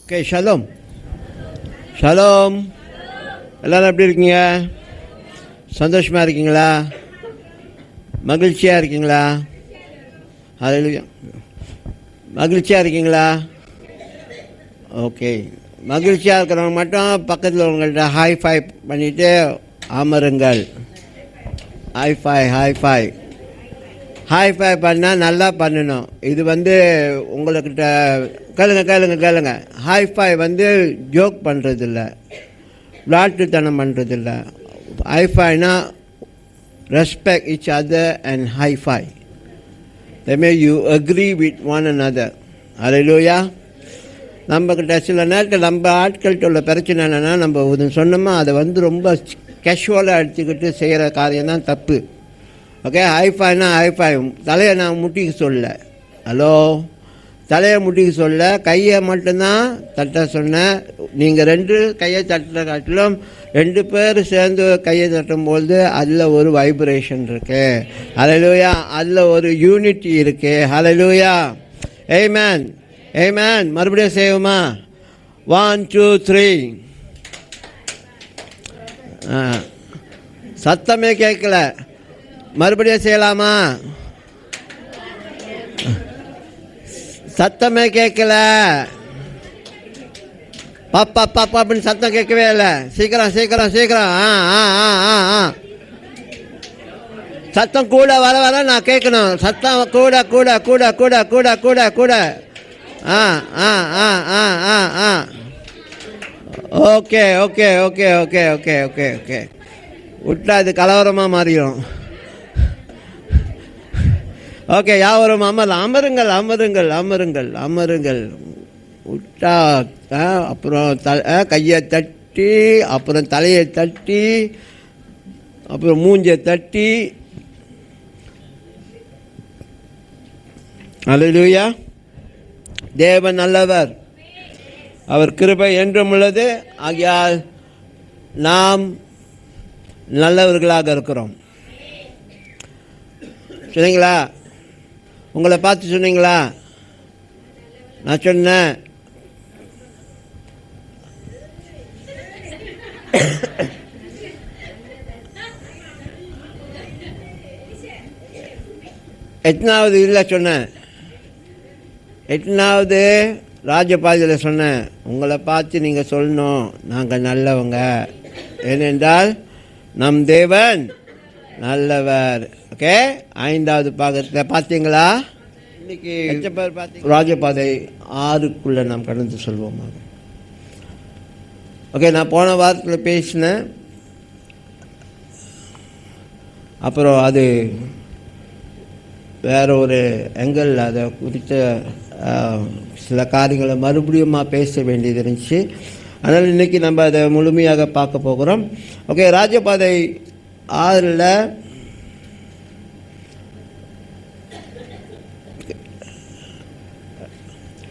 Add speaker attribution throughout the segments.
Speaker 1: Okay, shalom shalom. எல்லோரும் எப்படி இருக்கீங்க? சந்தோஷமாக இருக்கீங்களா? மகிழ்ச்சியாக இருக்கீங்களா? ஹல்லேலூயா. மகிழ்ச்சியாக இருக்கீங்களா? ஓகே, மகிழ்ச்சியாக இருக்கிறவங்க மட்டும் பக்கத்தில் உங்கள்கிட்ட ஹாய் ஃபை பண்ணிவிட்டு அமருங்கள். Hi five hi five hi five பண்ணால் நல்லா பண்ணணும். இது உங்கள்கிட்ட கேளுங்க. ஹாய் ஃபை ஜோக் பண்ணுறதில்ல, விளாட்டுத்தனம் பண்ணுறதில்ல. ஹாய் ஃபைனா respect each other and high five. that means you agree with one another. Hallelujah. நம்மக்கிட்ட சில நேரத்தில் நம்ம ஆட்கள்கிட்ட உள்ள பிரச்சனை என்னென்னா, நம்ம ஒன்று சொன்னோமா அதை ரொம்ப கேஷுவலாக எடுத்துக்கிட்டு செய்கிற காரியம் தான் தப்பு. ஓகே, ஹைஃபைனா ஹைஃபை. தலையை நான் முட்டிக்க சொல்ல, ஹலோ, தலையை முட்டிக்க சொல்ல, கையை மட்டும்தான் தட்ட சொன்னேன். நீங்கள் 2 கையை தட்டுற காட்டிலும் 2 பேர் சேர்ந்து கையை தட்டும்போது அதில் ஒரு வைப்ரேஷன் இருக்குது. ஹல்லேலூயா. அதில் ஒரு யூனிட்டி இருக்குது. ஹல்லேலூயா. ஆமென் ஆமென். மறுபடியும் செய்வோமா? 1 2 3. சத்தமே கேட்கல. மறுபடியும் செய்யலாமா? சத்தமே கேட்கல. பாப்பா பாப்பா அப்படின்னு சத்தம் கேட்கவே இல்லை. சீக்கிரம் சீக்கிரம் சீக்கிரம். சத்தம் கூட வர வர நான் கேட்கணும். சத்தம் கூட கூட கூட கூட கூட கூட கூட. Okay okay okay okay okay okay okay. விட்டா அது கலவரமாக மாறிடும். ஓகே, யாவரும் அமருங்கள் அமருங்கள் அமருங்கள் அமருங்கள். விட்டா அப்புறம் கையை தட்டி, அப்புறம் தலையை தட்டி, அப்புறம் மூஞ்சை தட்டி. ஹல்லேலூயா. தேவன் நல்லவர், அவர் கிருபை என்றும் உள்ளது. ஆகையால் நாம் நல்லவர்களாக இருக்கிறோம். சொன்னீங்களா? உங்களை பார்த்து சொன்னீங்களா? நான் சொன்னேன். எத்தனாவது இதில் சொன்னேன்? 8வது ராஜபாதையில் சொன்னேன். உங்களை பார்த்து நீங்கள் சொல்லணும், நாங்கள் நல்லவங்க, ஏனென்றால் நம் தேவன் நல்லவர். ஓகே, 5வது பாகத்தில் பார்த்தீங்களா? இன்னைக்கு ராஜபாதை 6க்குள்ளே நாம் கடந்து சொல்வோம். ஓகே, நான் போன வாரத்தில் பேசினேன். அப்புறம் அது வேற ஒரு ஆங்கிள், அதை குறித்த சில காரியங்களை மறுபடியும் பேச வேண்டியது இருந்துச்சு. அதனால் இன்றைக்கி நம்ம அதை முழுமையாக பார்க்க போகிறோம். ஓகே, ராஜபாதை 6ல்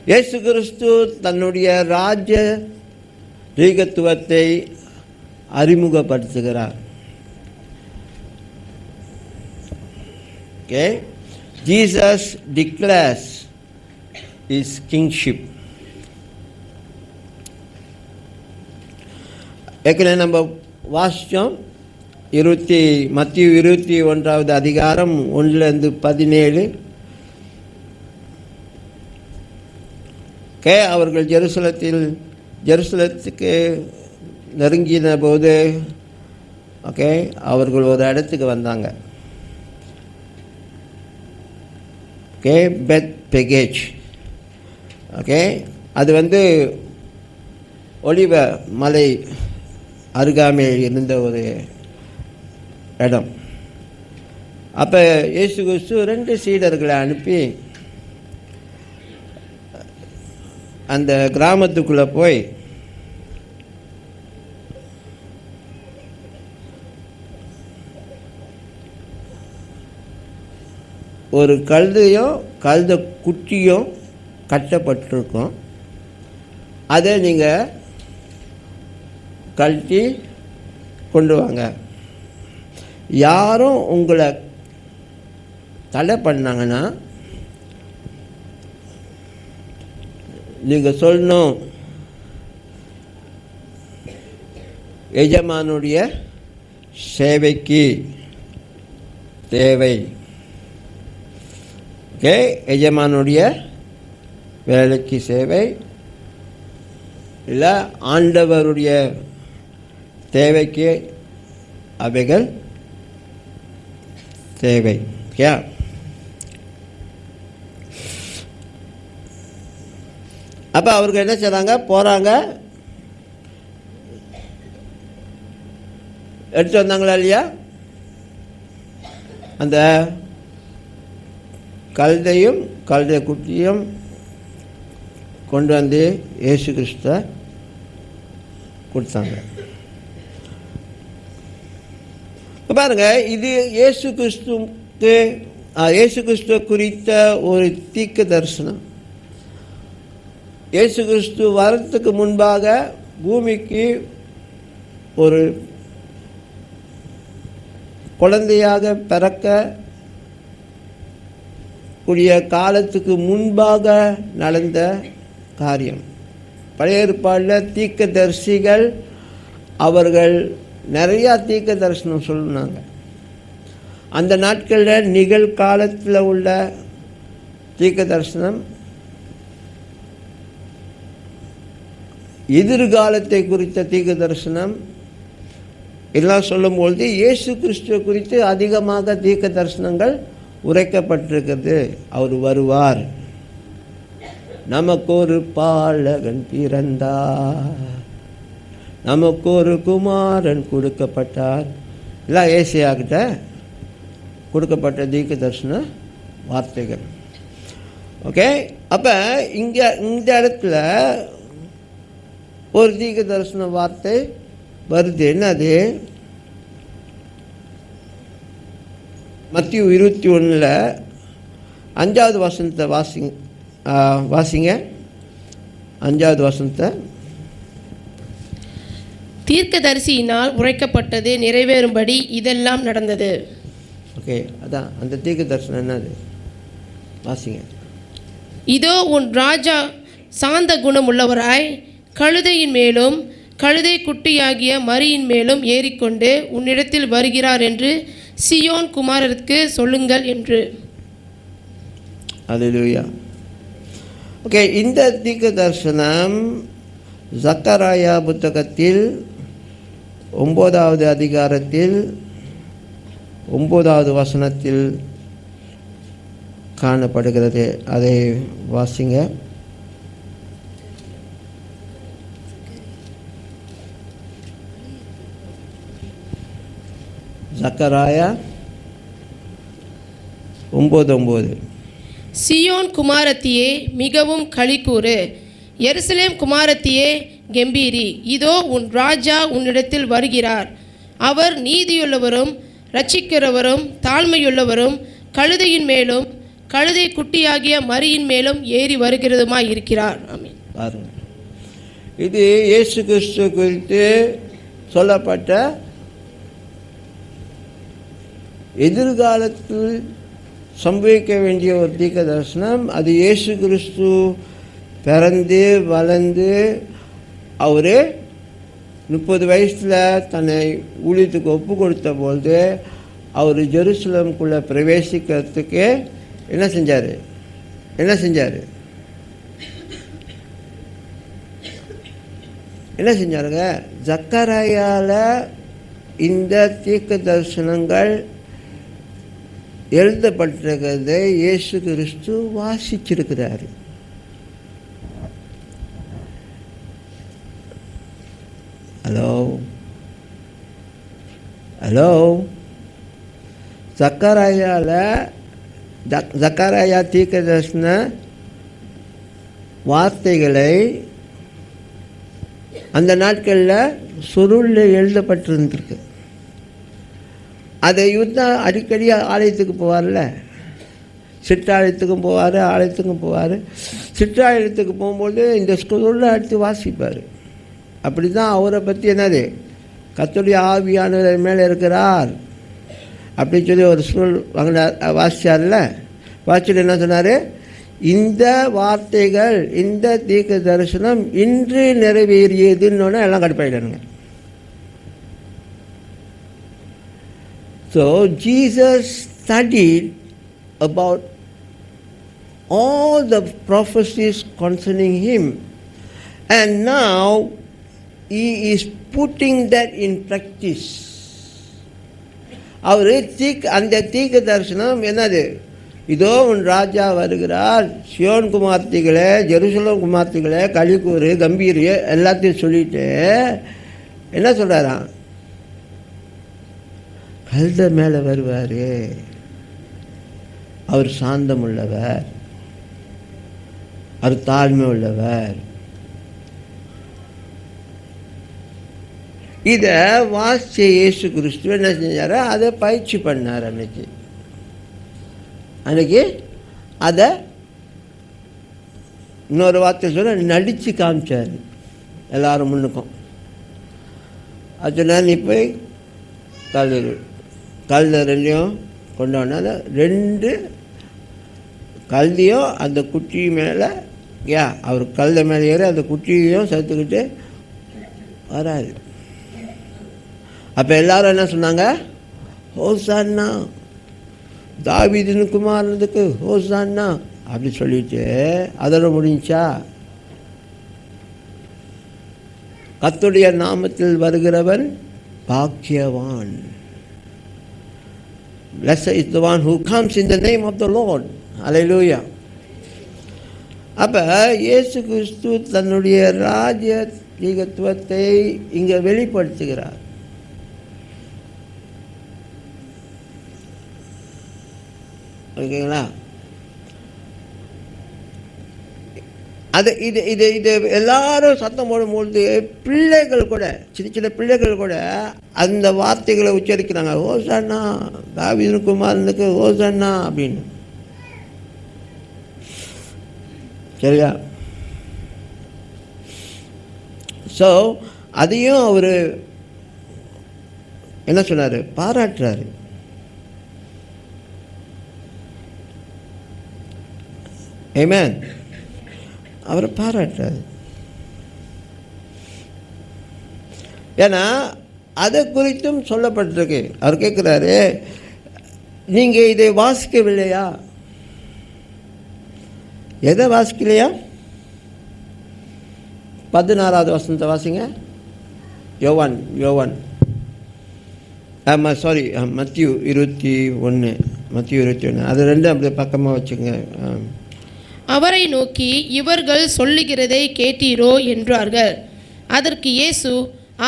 Speaker 1: இயேசு கிறிஸ்து தன்னுடைய ராஜ ரீகத்துவத்தை அறிமுகப்படுத்துகிறார். Okay, Jesus declares his kingship. ஏற்கனவே நம்ம வாசித்தோம். மத்திய 21வது அதிகாரம் 1-17. அவர்கள் ஜெருசலத்துக்கு நெருங்கின போது அவர்கள் ஒரு இடத்துக்கு வந்தாங்க. பெத் பெகேஜ். அது ஒலிவ மலை அருகாமையில் இருந்த ஒரு இடம். அப்போ இயேசு கிறிஸ்து 2 சீடர்களை அனுப்பி அந்த கிராமத்துக்குள்ளே போய் ஒரு கழுத குட்டியும் கட்டப்பட்டிருக்கும். அதை நீங்கள் கழட்டி கொண்டு வாங்க. யாரும் உங்களை தடை பண்ணாங்கன்னா நீங்கள் சொல்லணும், எஜமானுடைய சேவைக்கு தேவை. ஓகே, எஜமானுடைய வேலைக்கு சேவை, இல்லை ஆண்டவருடைய தேவைக்கு அவைகள் தேவை. ஓகே, அப்போ அவருக்கு என்ன செய்கிறாங்க, போகிறாங்க, எடுத்து வந்தாங்களா இல்லையா? அந்த கழுதையும் கழுதை குட்டியும் கொண்டு வந்து இயேசு கிறிஸ்துவ கொடுத்தாங்க. பாருங்க, இது இயேசு கிறிஸ்துவ குறித்த ஒரு தீர்க்க தரிசனம். இயேசு கிறிஸ்து வரத்துக்கு முன்பாக பூமிக்கு ஒரு குழந்தையாக பிறக்க கூடிய காலத்துக்கு முன்பாக நடந்த காரியம். பழைய ஏற்பாடில் தீர்க்கதரிசிகள் அவர்கள் நிறையா தீர்க்க தரிசனம் சொன்னாங்க. அந்த நாட்களில் நிகழ்காலத்தில் உள்ள தீர்க்க தரிசனம், எதிர்காலத்தை குறித்த தீர்க்க தரிசனம் எல்லாம் சொல்லும்பொழுது இயேசு கிறிஸ்துவை குறித்து அதிகமாக தீர்க்க தரிசனங்கள் உரைக்கப்பட்டிருக்கிறது. அவர் வருவார், நமக்கு ஒரு பாலகன் பிறந்தார், நமக்கு ஒரு குமாரன் கொடுக்கப்பட்டார், எல்லாம் ஏசியாக்கிட்ட கொடுக்கப்பட்ட தீர்க்க தரிசன வார்த்தைகள். ஓகே, அப்போ இங்கே இந்த இடத்துல ஒரு தீர்க்க தரிசன வார்த்தை வருது. என்னது? மத்தேயு 21 5வது வசனத்தை வாசிங்க. 5வது வசனத்தை.
Speaker 2: தீர்க்கதரிசியினால் உரைக்கப்பட்டது நிறைவேறும்படி இதெல்லாம் நடந்தது.
Speaker 1: ஓகே, அதான் அந்த தீர்க்க தரிசனம் என்னது? வாசிங்க.
Speaker 2: இதோ உன் ராஜா சாந்த குணம் உள்ளவராய் கழுதையின் மேலும் கழுதை குட்டியாகிய மரியின் மேலும் ஏறிக்கொண்டு உன்னிடத்தில் வருகிறார் என்று சியோன் குமாரருக்கு சொல்லுங்கள் என்று.
Speaker 1: அல்லேலூயா. ஓகே, இந்த தீர்க்க தரிசனம் சக்கராயா புத்தகத்தில் 9வது அதிகாரத்தில் 9வது வசனத்தில் காணப்படுகிறது. அதை வாசிங்க. சக்கராயா 9:9.
Speaker 2: சியோன் குமாரத்தியே மிகவும் களிக்கூறு, எருசலேம் குமாரத்தியே கெம்பீரி, இதோ உன் ராஜா உன்னிடத்தில் வருகிறார். அவர் நீதியுள்ளவரும் இரட்சிக்கிறவரும் தாழ்மையுள்ளவரும் கழுதையின் மேலும் கழுதை குட்டியாகிய மரியின் மேலும் ஏறி வருகிறதுமாய் இருக்கிறார். ஆமென்.
Speaker 1: பாருங்க, இது இயேசு கிறிஸ்து குறித்து சொல்லப்பட்ட எதிர்காலத்தில் சம்பவிக்க வேண்டிய ஒரு தீர்க்க தரிசனம். அது இயேசு கிறிஸ்து பிறந்து வளர்ந்து அவர் 30 வயசில் தன்னை ஊழியத்துக்கு ஒப்பு கொடுத்த பொழுது அவர் ஜெருசலேமுக்குள்ளே பிரவேசிக்கிறதுக்கு என்ன செஞ்சாருங்க? சக்கராயால இந்த தீர்க்க தரிசனங்கள் எழுதப்பட்டிருக்கிறதை இயேசு கிறிஸ்து வாசிச்சிருக்கிறார். ஹலோ சக்கராயா தீர்க்க தரிசன வார்த்தைகளை அந்த நாட்களில் சுருளில் எழுதப்பட்டிருந்திருக்கு. அதை அடிக்கடி ஆலயத்துக்கு போவார்ல, சிற்றாலயத்துக்கும் போவார், ஆலயத்துக்கும் போவார். சிற்றாலயத்துக்கு போகும்போது இந்த ஸ்கூலில் எடுத்து வாசிப்பார். அப்படி தான் அவரை பற்றி என்னது, கர்த்தருடைய ஆவியானவர் மேலே இருக்கிறார் அப்படின்னு சொல்லி ஒரு ஸ்கூல் வாசித்தார்ல. வாசிச்சுட்டு என்ன சொன்னார்? இந்த வார்த்தைகள், இந்த தீர்க்க தரிசனம் இன்று நிறைவேறியதுன்னு எல்லாம் கடுப்பாயிட்டானுங்க. So Jesus studied about all the prophecies concerning him, and now he is putting that in practice. அவர் அந்த தீர்க்க தரிசனம் என்னது? இதோ உன் ராஜா வருகிறார், சியோன் குமார்த்திகளே, ஜெருசலம் குமார்த்திகளே, களிக்கூறு கம்பீர் எல்லாத்தையும் சொல்லிட்டு என்ன சொல்கிறாராம்? கழுத மேலே வருவார், அவர் சாந்தம் உள்ளவர், அவர் தாழ்மை உள்ளவர். இதை வாசிச்ச இயேசு கிறிஸ்து என்ன செஞ்சார்? அதை பயிற்சி பண்ணார். அன்னைக்கு அதை இன்னொரு வார்த்தை சொல்ல நடித்து காமிச்சார் எல்லாரும் முன்னுக்கும். அதனால் நீ போய் கழுத ரெண்டையும் கொண்டாடினா ரெண்டு கழுதையும் அந்த குட்டி மேலே அவர் கழுத மேலே ஏறி அந்த குட்டியையும் சேர்த்துக்கிட்டு வராது. அப்போ எல்லாரும் என்ன சொன்னாங்க? ஹோசான்னா, தாவீதின் குமாரனுக்கு ஹோசான்னா அப்படி சொல்லிட்டு அதோட முடிஞ்சா? கர்த்தருடைய நாமத்தில் வருகிறவன் பாக்கியவான். Blessed is the one who comes in the name of the Lord. Hallelujah. அப்போ இயேசு கிறிஸ்து தன்னுடைய ராஜ்யத்துவத்தை இங்கே வெளிப்படுத்துகிறார். ஓகேங்களா? அது இது இது இது எல்லாரும் சத்தம் போடும்பொழுது பிள்ளைகள் கூட, சின்ன சின்ன பிள்ளைகள் கூட அந்த வார்த்தைகளை உச்சரிக்கிறாங்க. ஹோசான்னா, தாவீது குமாரனுக்கு ஹோசான்னா அப்படின்னு. சரியா? ஸோ அதையும் அவர் என்ன சொன்னார்? பாராட்டுறாரு. ஆமென். அவரை பாராட்டுறாரு. ஏன்னா அதை குறித்தும் சொல்லப்பட்டிருக்கு. அவர் கேட்குறாரு, நீங்கள் இதை வாசிக்கவில்லையா? எதை வாசிக்கலையா? 16வது வசனத்தை வாசிங்க. யோவான் சாரி மத்தியு 21. மத்தியு 21 அது ரெண்டும் அப்படியே பக்கமாக வச்சுங்க.
Speaker 2: அவரை நோக்கி, இவர்கள் சொல்லுகிறதை கேட்டீரோ என்றார்கள். அதற்கு இயேசு,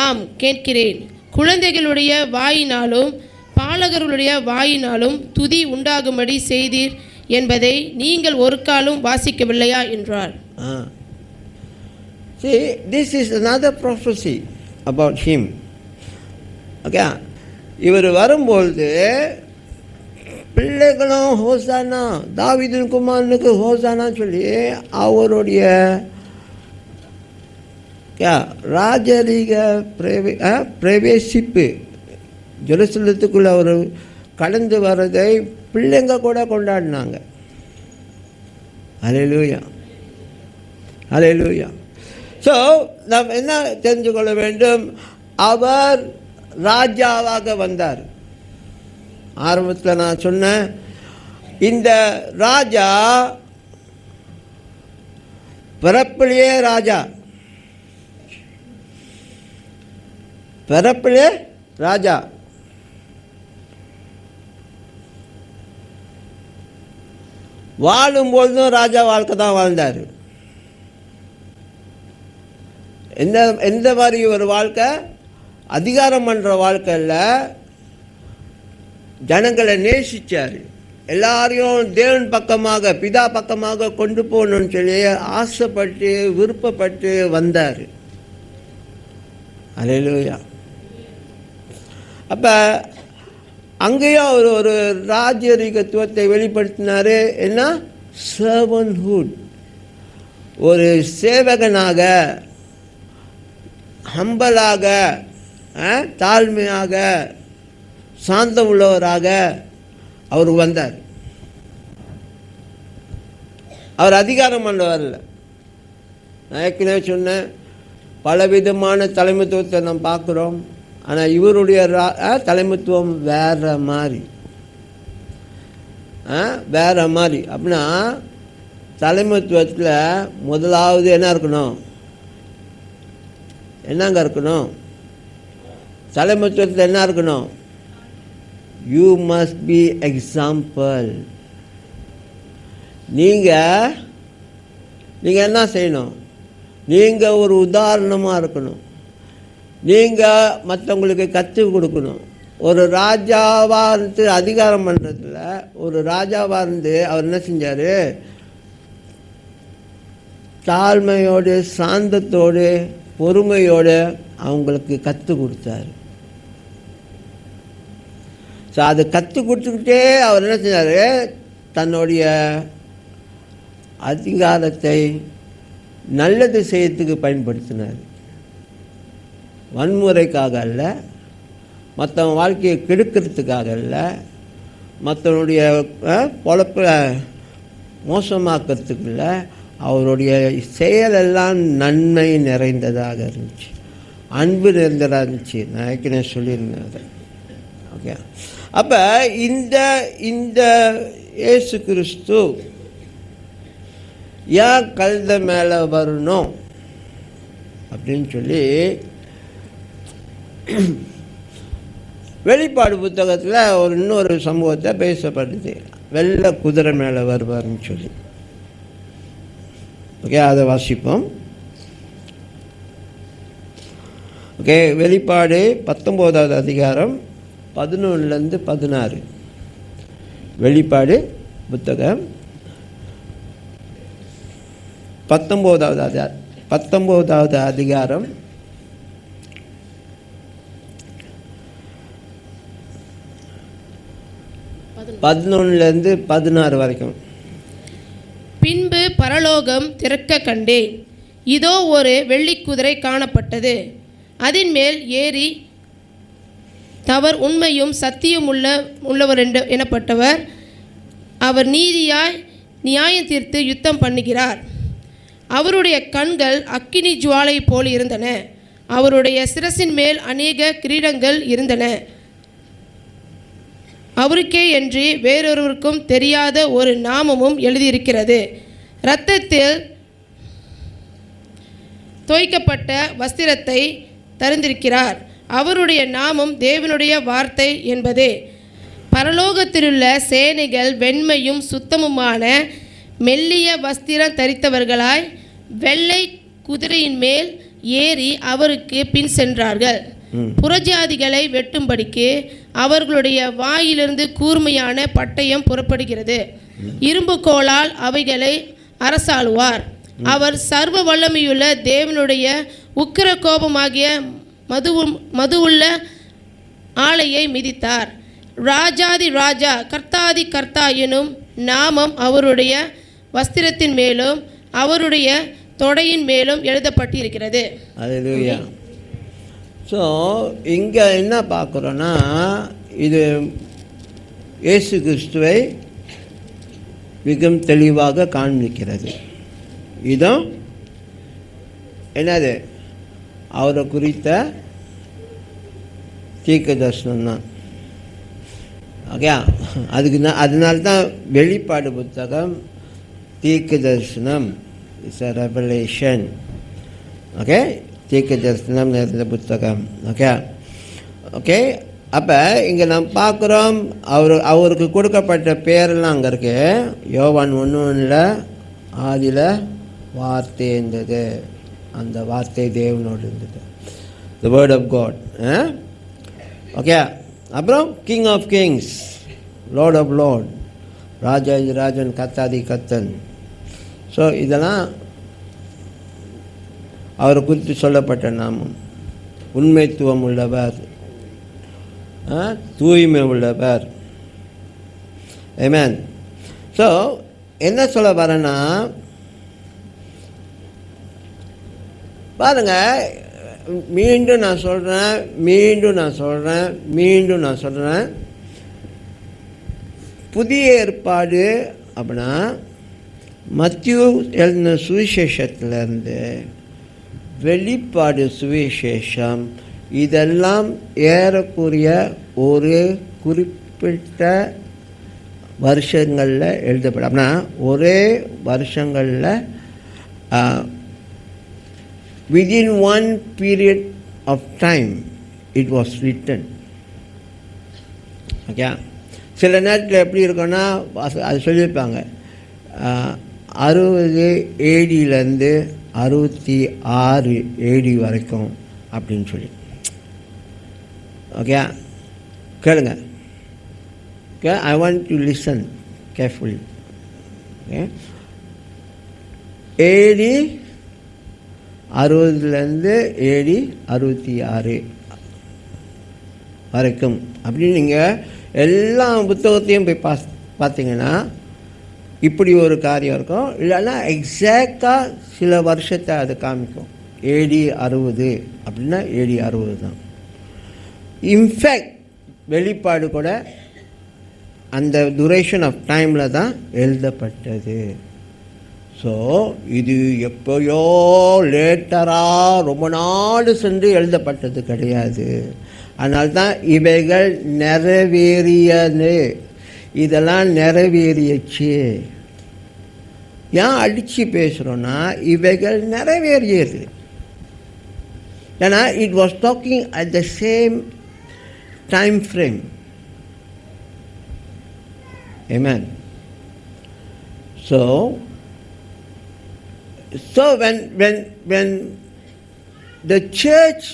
Speaker 2: ஆம் கேட்கிறேன். குழந்தைகளுடைய வாயினாலும் பாலகர்களுடைய வாயினாலும் துதி உண்டாகும்படி செய்தீர் என்பதை நீங்கள் ஒரு காலம் வாசிக்கவில்லையா என்றார்.
Speaker 1: See, this is another prophecy about him. Okay, இவர் வரும்பொழுது பிள்ளைகளும் ஹோசானா, தாவீதின் குமாரனுக்கு ஹோசானா சொல்லி அவருடைய ராஜரீக பிரவேசிப்பு ஜெருசலத்துக்குள்ள அவர் கடந்து வர்றதை பிள்ளைங்க கூட கொண்டாடினாங்க. ஹல்லேலூயா, ஹல்லேலூயா. ஸோ நாம் என்ன தெரிஞ்சு கொள்ள வேண்டும்? அவர் ராஜாவாக வந்தார். ஆரம்பத்தில் நான் சொன்னேன், இந்த ராஜா பிறப்பிலேயே ராஜா, பிறப்பிலே ராஜா. வாழும்பொழுதும் ராஜா வாழ்க்கை தான் வாழ்ந்தார். எந்த மாதிரி ஒரு வாழ்க்கை? அதிகாரம் பண்ணுற வாழ்க்கை இல்லை, ஜனங்களை நேசித்தார். எல்லாரையும் தேவன் பக்கமாக, பிதா பக்கமாக கொண்டு போகணும்னு சொல்லி ஆசைப்பட்டு விருப்பப்பட்டு வந்தார். அல்லேலூயா. அப்போ அங்கேயும் அவர் ஒரு ராஜரீகத்துவத்தை வெளிப்படுத்தினார். என்ன? சர்வன்ஹுட். ஒரு சேவகனாக, ஹம்பலாக, தாழ்மையாக, சாந்தம் உள்ளவராக அவர் வந்தார். அவர் அதிகாரம் பண்ணவர் இல்லை. நான் ஏற்கனவே சொன்னேன், பலவிதமான தலைமைத்துவத்தை நாம் பார்க்குறோம். ஆனால் இவருடைய தலைமைத்துவம் வேறு மாதிரி. வேறு மாதிரி அப்படின்னா தலைமைத்துவத்தில் முதலாவது என்ன இருக்கணும்? என்னங்க இருக்கணும்? தலைமைத்துவத்தில் என்ன இருக்கணும்? You must be example. நீங்கள் என்ன செய்யணும்? நீங்கள் ஒரு உதாரணமாக இருக்கணும். நீங்கள் மற்றவங்களுக்கு கற்றுக் கொடுக்கணும். ஒரு ராஜாவாக இருந்து அதிகாரம் பண்ணுறதுல ஒரு ராஜாவாக இருந்து அவர் என்ன செஞ்சார்? தாழ்மையோடு, சாந்தத்தோடு, பொறுமையோடு அவங்களுக்கு கற்றுக் கொடுத்தார். ஸோ அதை கற்றுக் கொடுத்துக்கிட்டே அவர் என்ன செஞ்சார்? தன்னுடைய அதிகாரத்தை நல்லது செய்யறதுக்கு பயன்படுத்தினார். வன்முறைக்காக அல்ல, மற்றவங்க வாழ்க்கையை கெடுக்கிறதுக்காக அல்ல, மற்றவனுடைய பொழப்பை மோசமாக்கிறதுக்கு இல்லை. அவருடைய செயலெல்லாம் நன்மை நிறைந்ததாக இருந்துச்சு, அன்பு நிறைந்ததாக இருந்துச்சு. நான் ஏற்கனவே சொல்லியிருந்தேன் அதை. ஓகே, அப்போ இந்த இயேசு கிறிஸ்து ஏன் கழுதை மேலே வரணும் அப்படின்னு சொல்லி வெளிப்பாடு புத்தகத்தில் இன்னொரு சம்பவத்தை பேசப்படுது. வெள்ளை குதிரை மேலே வருவார்னு சொல்லி. ஓகே, அதை வாசிப்போம். ஓகே, வெளிப்பாடு 19வது அதிகாரம் 11லேருந்து 16. வெளிப்பாடு புத்தகம் 19வது அதிகாரம் 11லேருந்து 16 வரைக்கும்.
Speaker 2: பின்பு பரலோகம் திறக்க கண்டேன். இதோ ஒரு வெள்ளிக்குதிரை காணப்பட்டது. அதன் மேல் ஏறி தவர் உண்மையும் சத்தியம் உள்ளவர் எனப்பட்டவர். அவர் நீதியாய் நியாயம் தீர்த்து யுத்தம் பண்ணுகிறார். அவருடைய கண்கள் அக்கினி ஜுவாலை போல் இருந்தன. அவருடைய சிரசின் மேல் அநேக கிரீடங்கள் இருந்தன. அவருக்கே என்று வேறொருவருக்கும் தெரியாத ஒரு நாமமும் எழுதியிருக்கிறது. இரத்தத்தில் தோய்க்கப்பட்ட வஸ்திரத்தை தரித்திருக்கிறார். அவருடைய நாமம் தேவனுடைய வார்த்தை என்பதே. பரலோகத்திலுள்ள சேனைகள் வெண்மையும் சுத்தமுமான மெல்லிய வஸ்திரம் தரித்தவர்களாய் வெள்ளை குதிரையின் மேல் ஏறி அவருக்கு பின் சென்றார்கள். புறஜாதிகளை வெட்டும்படிக்கு அவர்களுடைய வாயிலிருந்து கூர்மையான பட்டயம் புறப்படுகிறது. இரும்பு கோலால் அவைகளை அரசாளுவார். அவர் சர்வ வல்லமையுள்ள தேவனுடைய உக்கிர கோபமாகிய மதுவுள்ள ஆலையை மிதித்தார். ராஜாதி ராஜா, கர்த்தாதி கர்த்தா எனும் நாமம் அவருடைய வஸ்திரத்தின் மேலும் அவருடைய தொடையின் மேலும் எழுதப்பட்டிருக்கிறது.
Speaker 1: அல்லேலூயா. ஸோ இங்கே என்ன பார்க்குறோன்னா, இது இயேசு கிறிஸ்துவை மிகவும் தெளிவாக காண்பிக்கிறது. இதுவும் என்னது? அவரை குறித்த தீர்க்க தரிசனம் தான். ஓகே, அதனால்தான் வெளிப்பாடு புத்தகம் தீர்க்க தரிசனம், இட்ஸ் அ ரெவலேஷன். ஓகே, தீர்க்க தரிசனம் நிறைந்த புத்தகம். ஓகே ஓகே அப்போ இங்கே நாம் பார்க்குறோம், அவருக்கு கொடுக்கப்பட்ட பேரெல்லாம் அங்கே இருக்கு. யோவான் 1:1 ஆதியில் வார்த்தை இருந்தது, அந்த வார்த்தை தேவனோடு இருந்தது, the word of God. Okay, அப்புறம் king of kings, lord of lord, ராஜாதி ராஜன், கர்த்தாதி கர்த்தன். ஸோ இதெல்லாம் அவரை குறித்து சொல்லப்பட்ட நாமம். உண்மைத்துவம் உள்ளவர், தூய்மை உள்ளவர். ஆமென். ஸோ என்ன சொல்ல வரேன்னா, பாருங்க, மீண்டும் நான் சொல்கிறேன், புதிய ஏற்பாடு அப்படின்னா மத்திய எழுதின சுவிசேஷத்திலேருந்து வெளிப்பாடு சுவிசேஷம் இதெல்லாம் ஏறக்குறைய ஒரு குறிப்பிட்ட வருஷங்களில் எழுதப்படும். அப்படின்னா ஒரே வருஷங்களில் within one period of time it was written. Okay, சில நேரத்தில் எப்படி இருக்குன்னா அது சொல்லியிருப்பாங்க 60 ஏடியிலேருந்து 66 ஏடி வரைக்கும் அப்படின்னு சொல்லி. ஓகே, கேளுங்க. Okay, I want to listen carefully. Okay, AD 60லேருந்து ஏடி 66 வரைக்கும் அப்படின்னு நீங்கள் எல்லா புத்தகத்தையும் போய் பார்த்தீங்கன்னா இப்படி ஒரு காரியம் இருக்கும். இல்லைன்னா எக்ஸாக்டாக சில வருஷத்தை அது காமிக்கும். ஏடி 60 அப்படின்னா ஏடி 60 தான். இன்ஃபேக்ட் வெளிப்பாடு கூட அந்த duration ஆஃப் டைமில் தான் எழுதப்பட்டது. ஸோ இது எப்போயோ லேட்டராக ரொம்ப நாடு சென்று எழுதப்பட்டது கிடையாது. அதனால்தான் இவைகள் நிறைவேறியது, இதெல்லாம் நிறைவேறியச்சு. ஏன் அடித்து பேசுகிறோன்னா இவைகள் நிறைவேறியது. ஏன்னா it was talking at the same time frame. Amen. So when the church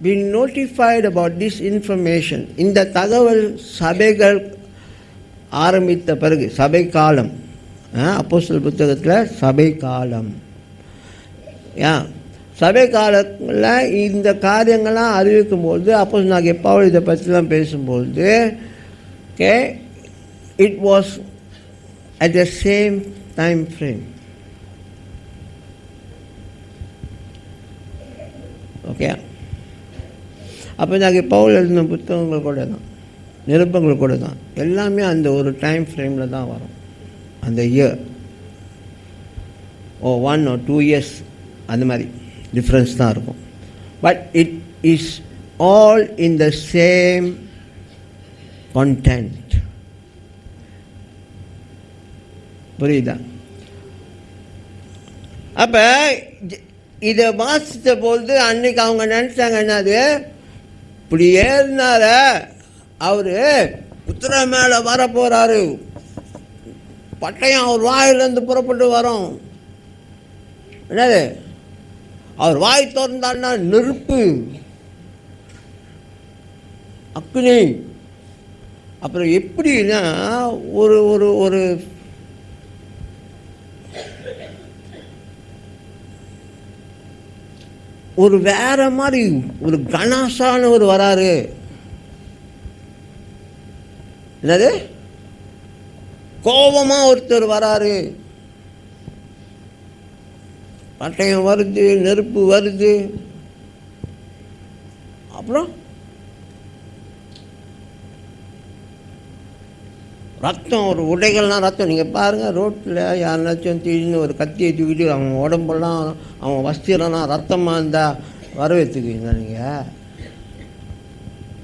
Speaker 1: been notified about this information, இந்த தகவல் சபைகள் ஆரம்பித்த பிறகு, சபை காலம், அப்போஸ்தலர் புத்தகத்தில் சபை காலம், சபை காலத்தில் இந்த காரியங்கள்லாம் அறிவிக்கும்போது அப்போஸ்தலனாகிய பவுல் இதை பற்றிலாம் பேசும்போது okay it was at the same time frame. Okay, அப்போ நாங்கள் பவுல் எழுதின புத்தகங்கள் கூட தான், நிருபங்கள் கூட தான், எல்லாமே அந்த ஒரு டைம் ஃப்ரேமில் தான் வரும். அந்த இயர் 1 or 2 years அந்த மாதிரி டிஃப்ரென்ஸ் தான் இருக்கும். But it is all in the same content. புரியுதா? அப்போ இதை வாசித்த பொழுது அன்னைக்கு அவங்க நினச்சாங்க, என்னது இப்படி ஏறினார அவர் குதிரை மேலே வர போகிறாரு, பட்டயம் அவர் வாயிலேருந்து புறப்பட்டு வரும். என்னது அவர் வாய் திறந்தான்னா நெருப்பு, அக்னி. அப்புறம் எப்படின்னா ஒரு ஒரு ஒரு ஒரு வேற மாதிரி ஒரு கணாசானவர் வராரு. என்னது கோபமா ஒருத்தர் வராரு, பட்டயம் வருது, நெருப்பு வருது. அப்புறம் ரத்தம், ஒரு உடைகள்லாம் ரத்தம். நீங்கள் பாருங்கள், ரோட்டில் யாருனாச்சும் திடீர்னு ஒரு கத்தியை தூக்கிட்டு அவங்க உடம்பெல்லாம் அவங்க வஸ்திரம்லாம் ரத்தமாக இருந்தால் வர வைத்துக்குவீங்களா? நீங்கள்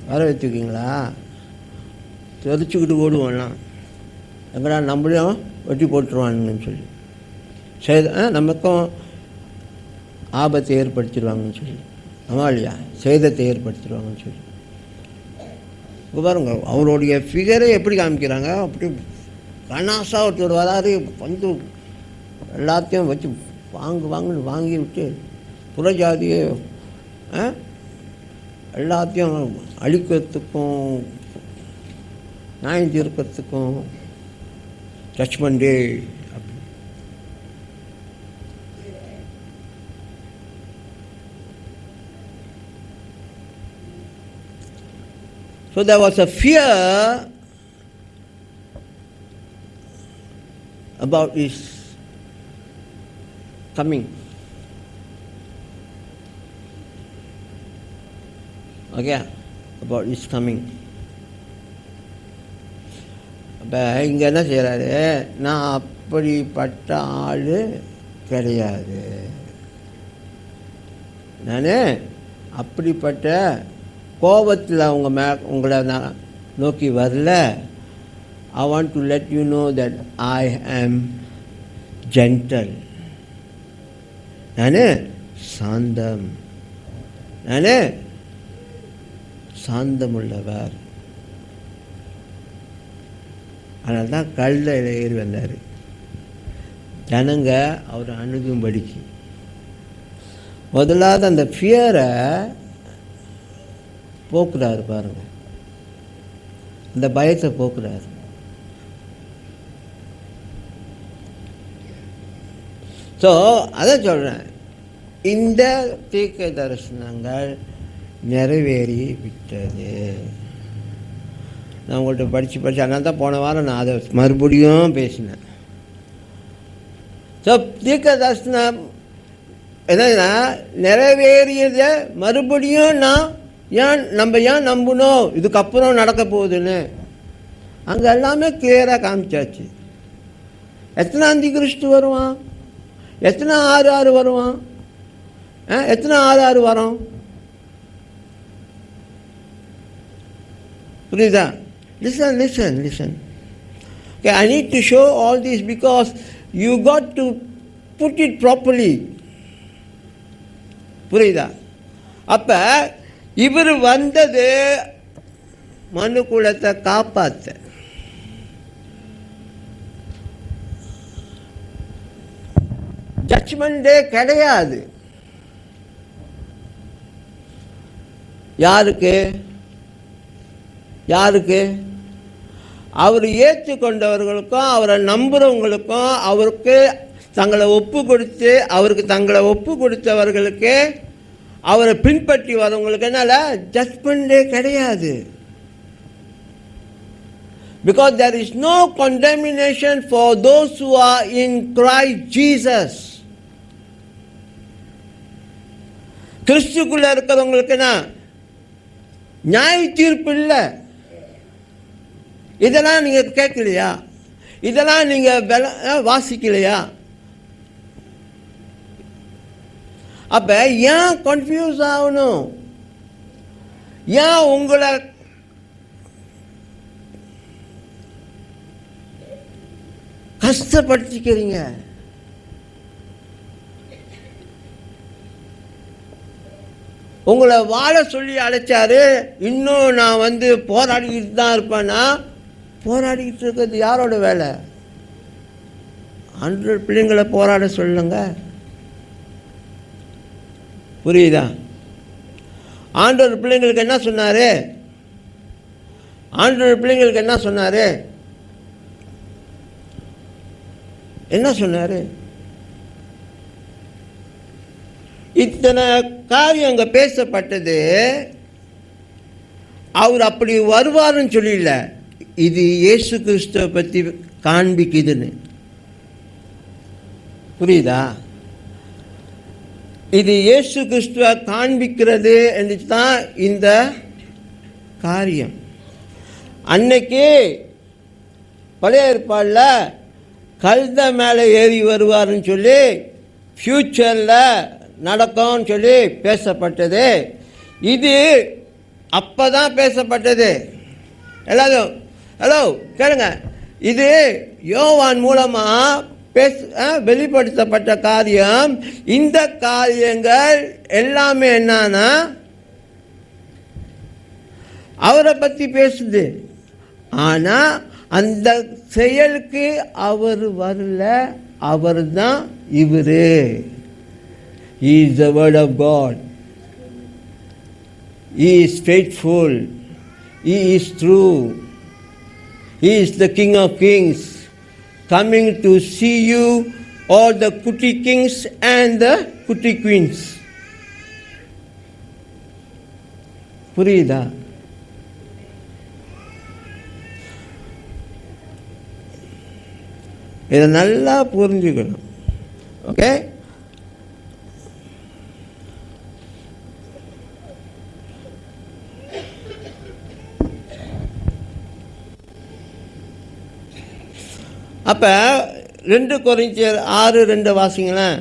Speaker 1: வர வைத்துக்குவீங்களா? தெரிச்சுக்கிட்டு ஓடுவோம்லாம், எங்கடா நம்மளையும் வெட்டி போட்டுருவானுங்கன்னு சொல்லி, நமக்கும் ஆபத்தை ஏற்படுத்திடுவாங்கன்னு சொல்லி, ஆமா இல்லையா, சேதத்தை ஏற்படுத்திடுவாங்கன்னு சொல்லி. இப்போ பாருங்க, அவருடைய ஃபிகரை எப்படி காமிக்கிறாங்க. அப்படி கணாசா ஒருத்தர் வராரு, வந்து எல்லாத்தையும் வச்சு வாங்குன்னு வாங்கி விட்டு புறஜாதியை எல்லாத்தையும் அழிக்கிறதுக்கும் நியாயம் தீர்க்கிறதுக்கும் judgment day. So there was a fear about his coming. Okay, about his coming. அப்போ இங்கே என்ன செய்கிறாரு, நான் அப்படிப்பட்ட ஆள் கிடையாது, நான் அப்படிப்பட்ட கோபத்தில் உங்களை நான் நோக்கி வரல. I want to let you know that I am gentle. நான் சாந்தம், நான் சாந்தமுள்ளவர். அதனால தான் கல்லில் ஏறி வந்தார், ஜனங்க அவர் அணுகும்படிக்கு. முதலாவது அந்த ஃபியரை போக்குறாரு பாருங்கள், அந்த பயத்தை போக்குறாரு. ஸோ அதை சொல்கிறேன், இந்த தீர்க்க தரிசனங்கள் நிறைவேறி விட்டது. நான் உங்கள்கிட்ட படித்து அதனால தான் போன வாரம் நான் அதை மறுபடியும் பேசினேன். ஸோ தீர்க்க தரிசனம் என்னன்னா நிறைவேறியதை மறுபடியும் நம்ம ஏன் நம்பணும், இதுக்கப்புறம் நடக்க போகுதுன்னு அங்கே எல்லாமே கிளியராக காமிச்சாச்சு. எத்தனை அந்தி கிறிஸ்து வருவான், எத்தனை 6 வருவான், எத்தனை 6 வரும், புரியுதா? Listen. Okay, I need to show all this because you got to put it properly. புரியுதா? அப்ப இவர் வந்தது மனு குலத்தை காப்பாற்ற. ஜட்ஜ்மெண்ட் டே கிடையாது. யாருக்கு அவர் ஏற்றுக்கொண்டவர்களுக்கும் அவரை நம்புகிறவங்களுக்கும் அவருக்கு தங்களை ஒப்பு கொடுத்தவர்களுக்கு அவரை பின்பற்றி வரவங்களுக்கு என்னால் ஜட்ஜ்மெண்டே கிடையாது. Because there is no condemnation for those who are in Christ Jesus. கிறிஸ்துக்குள்ள இருக்கிறவங்களுக்குன்னா நியாய தீர்ப்பு இல்லை. இதெல்லாம் நீங்க கேட்கலையா? இதெல்லாம் நீங்க வாசிக்கலையா? அப்ப ஏன் கன்ஃபியூஸ் ஆகணும்? ஏன் உங்களை கஷ்டப்படுத்திக்கிறீங்க? உங்களை வாழ சொல்லி அழைச்சாரு. இன்னும் நான் போராடிக்கிட்டு தான் இருப்பேன்னா, போராடிக்கிட்டு இருக்கிறது யாரோட வேலை? 100 பிள்ளைங்களை போராட சொல்லுங்க. புரியுதா? ஆண்டவர் பிள்ளைங்களுக்கு என்ன சொன்னாரு? என்ன சொன்னாரு? இத்தனை காரியம் அங்க பேசப்பட்டது. அவர் அப்படி வருவாருன்னு சொல்லல, இது இயேசு கிறிஸ்துவை பற்றி காண்பிக்குதுன்னு. புரியுதா? இது இயேசு கிறிஸ்துவை காண்பிக்கிறது என்று தான் இந்த காரியம். அன்னைக்கு பழைய ஏற்பாடில் கழுத மேலே ஏறி வருவார்னு சொல்லி ஃப்யூச்சரில் நடக்கும்னு சொல்லி பேசப்பட்டது. இது அப்போ தான் பேசப்பட்டது. எல்லாரும் ஹலோ கேளுங்க, இது யோவான் மூலமாக வெளிப்படுத்தப்பட்ட காரியம். இந்த காரியங்கள் எல்லாமே என்னன்னா அவரை பற்றி பேசுது. ஆனால் அந்த செயலுக்கு அவர் வரல. அவர் தான் இவரு. He is the word of God. He is faithful. He is true. He is the King of Kings, coming to see you, all the Kuti kings and the Kuti queens. புரியுதா? இதை நல்லா புரிஞ்சுக்கணும். ஓகே, அப்போ 2 கொரிந்தியர் 6:2 வாசிங்களேன்.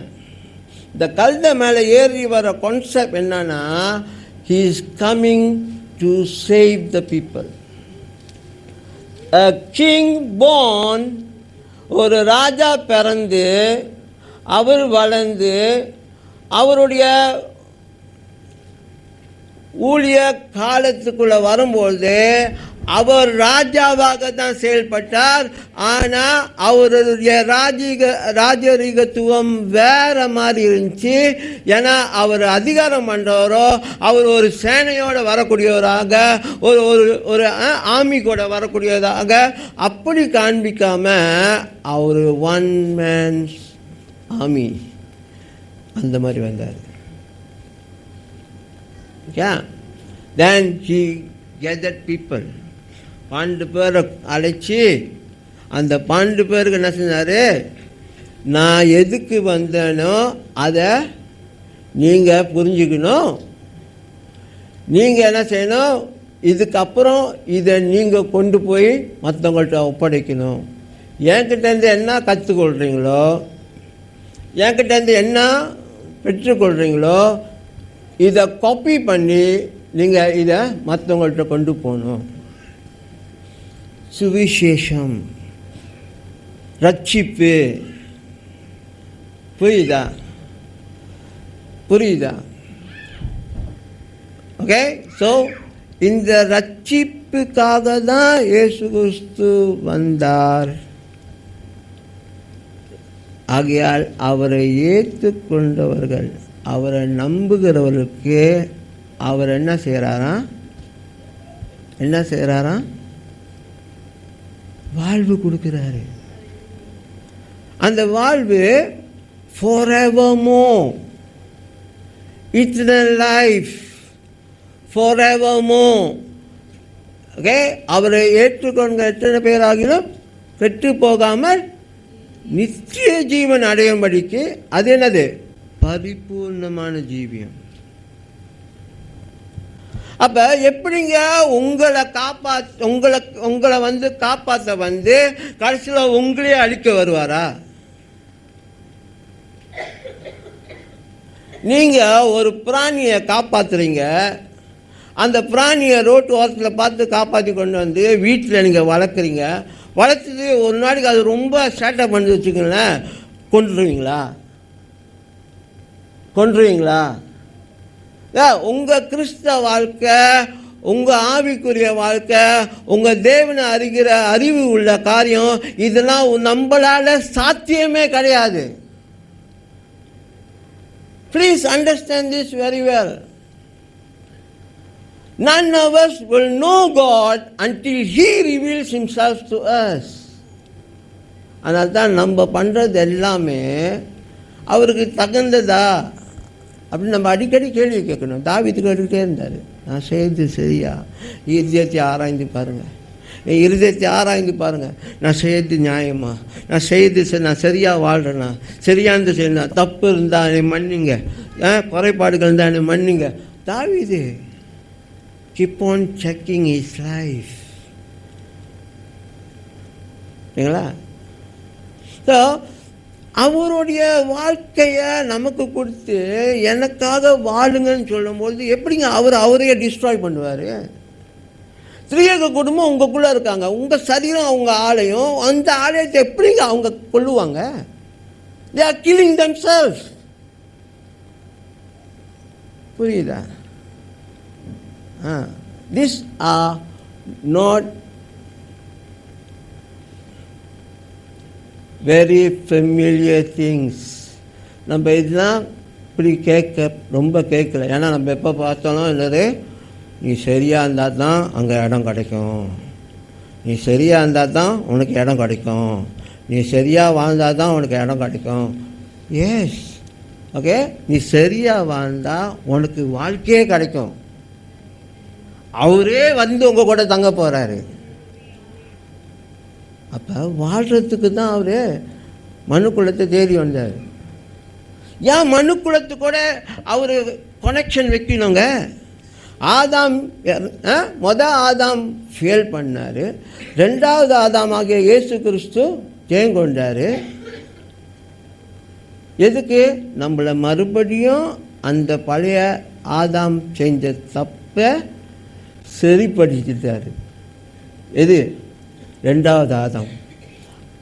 Speaker 1: இந்த கழுதை மேலே ஏறி வர கான்செப்ட் என்னன்னா, He is coming to save the people. A king born, ஒரு ராஜா பிறந்து அவர் வளர்ந்து அவருடைய ஊழிய காலத்துக்குள்ளே வரும்போது அவர் ராஜாவாக தான் செயல்பட்டார். ஆனால் அவருடைய ராஜரீகத்துவம் வேறு மாதிரி இருந்துச்சு. ஏன்னா அவர் அதிகாரம் பண்ணுறவரோ அவர் ஒரு சேனையோடு வரக்கூடியவராக ஒரு ஆர்மி கூட வரக்கூடியவராக அப்படி காண்பிக்காம அவர் ஒன் மேன்ஸ் ஆர்மி அந்த மாதிரி வந்தார். Then he gathered people. 12 பேரை அழைச்சி அந்த 12 பேருக்கு என்ன செஞ்சார், நான் எதுக்கு வந்தேனோ அதை நீங்கள் புரிஞ்சுக்கணும். நீங்கள் என்ன செய்யணும், இதுக்கப்புறம் இதை நீங்கள் கொண்டு போய் மற்றவங்கள்ட்ட ஒப்படைக்கணும். என்கிட்டேருந்து என்ன கற்றுக்கொள்கிறீங்களோ, என்கிட்டேருந்து என்ன பெற்றுக்கொள்கிறீங்களோ இதை காப்பி பண்ணி நீங்கள் இதை மற்றவங்கள்ட்ட கொண்டு போகணும். சுவிசேஷம், ரட்சிப்பு, புரியுதா? ஓகே. ஸோ இந்த ரட்சிப்புக்காக தான் இயேசு கிறிஸ்து வந்தார். ஆகையால் அவரை ஏற்றுக்கொண்டவர்கள், அவரை நம்புகிறவர்களுக்கு அவர் என்ன செய்கிறாராம், வாழ்வு கொடுக்கிறாரு. அந்த வாழ்வு forevermore, eternal life, forevermore. Okay. அவரை ஏற்றுக்கொண்ட எத்தனை பேர் ஆகிலும் கெட்டு போகாமல் நித்திய ஜீவன் அடையும்படிக்கு அது என்னது, பரிபூர்ணமான ஜீவியம். அப்போ எப்படிங்க உங்களை வந்து காப்பாற்ற வந்து கடைசியில் உங்களே அழிக்க வருவாரா? நீங்கள் ஒரு பிராணியை காப்பாற்றுறீங்க, அந்த பிராணியை ரோட்டு ஓரத்தில் பார்த்து காப்பாற்றி கொண்டு வந்து வீட்டில் நீங்கள் வளர்க்குறீங்க. வளர்த்துட்டு ஒரு நாளைக்கு அது ரொம்ப சேட்டை பண்ணி வச்சுக்கோங்களேன், கொன்றுவீங்களா? உங்கள் கிறிஸ்தவ வாழ்க்கை, உங்கள் ஆவிக்குரிய வாழ்க்கை, உங்கள் தேவனை அறிகிற அறிவு உள்ள காரியம், இதெல்லாம் நம்மளால சாத்தியமே கிடையாது. Please understand this very well. None of us will know God until He reveals Himself to us. அதனால தான் நம்ம பண்ணுறது எல்லாமே அவருக்கு தகுந்ததா அப்படின்னு நம்ம அடிக்கடி கேள்வி கேட்கணும். தாவீது கேட்டுக்கிட்டே இருந்தார், நான் செய்து சரியா? இருதயத்தை ஆராய்ந்து பாருங்கள், இருதயத்தை ஆராய்ந்து பாருங்கள், நான் செய்யறது நியாயமா, நான் செய்யறது நான் சரியாக வாழ்கிறேன்னா, சரியானது செய்யணும், தப்பு இருந்தால் என்னை மன்னிங்க, குறைபாடுகள் இருந்தால் என்னை மன்னிங்க. தாவீது keep on checking his life. சரிங்களா? ஸோ அவருடைய வாழ்க்கையை நமக்கு கொடுத்து எனக்காக வாழுங்கன்னு சொல்லும்போது எப்படிங்க அவரையே டிஸ்ட்ராய் பண்ணுவார்? ஸ்திரீக குடும்பம் உங்களுக்குள்ளே இருக்காங்க, உங்கள் சரீரம் அவங்க ஆலயம், அந்த ஆலயத்தை எப்படிங்க அவங்க கொள்ளுவாங்க? they are killing themselves. புரியுதா? These are not very familiar things. நம்ம இதெல்லாம் இப்படி ரொம்ப கேட்கல. ஏன்னா நம்ம எப்போ பார்த்தாலும் என்னது, நீ சரியாக இருந்தால் தான் அங்கே இடம் கிடைக்கும், நீ சரியாக இருந்தால் தான் உனக்கு இடம் கிடைக்கும், நீ சரியாக வாழ்ந்தால் தான் உனக்கு இடம் கிடைக்கும். எஸ், ஓகே, நீ சரியாக வாழ்ந்தால் உனக்கு வாழ்க்கையே கிடைக்கும். அவரே வந்து உங்கள் கூட தங்க போகிறாரு. அப்போ வாழ்கிறதுக்கு தான் அவர் மனுக்குலத்தை தேடி வந்தார். ஏன் மனுக்குலத்து கூட அவர் கனெக்ஷன் வைக்கணுங்க? ஆதாம் ஃபெயில் பண்ணார், ரெண்டாவது ஆதாமாகிய இயேசு கிறிஸ்து ஜெயங்கொண்டார். எதுக்கு? நம்மளை மறுபடியும் அந்த பழைய ஆதாம் செஞ்ச தப்பை சரிப்படுத்திட்டார். எது? ரெண்டாவது ஆதாம்.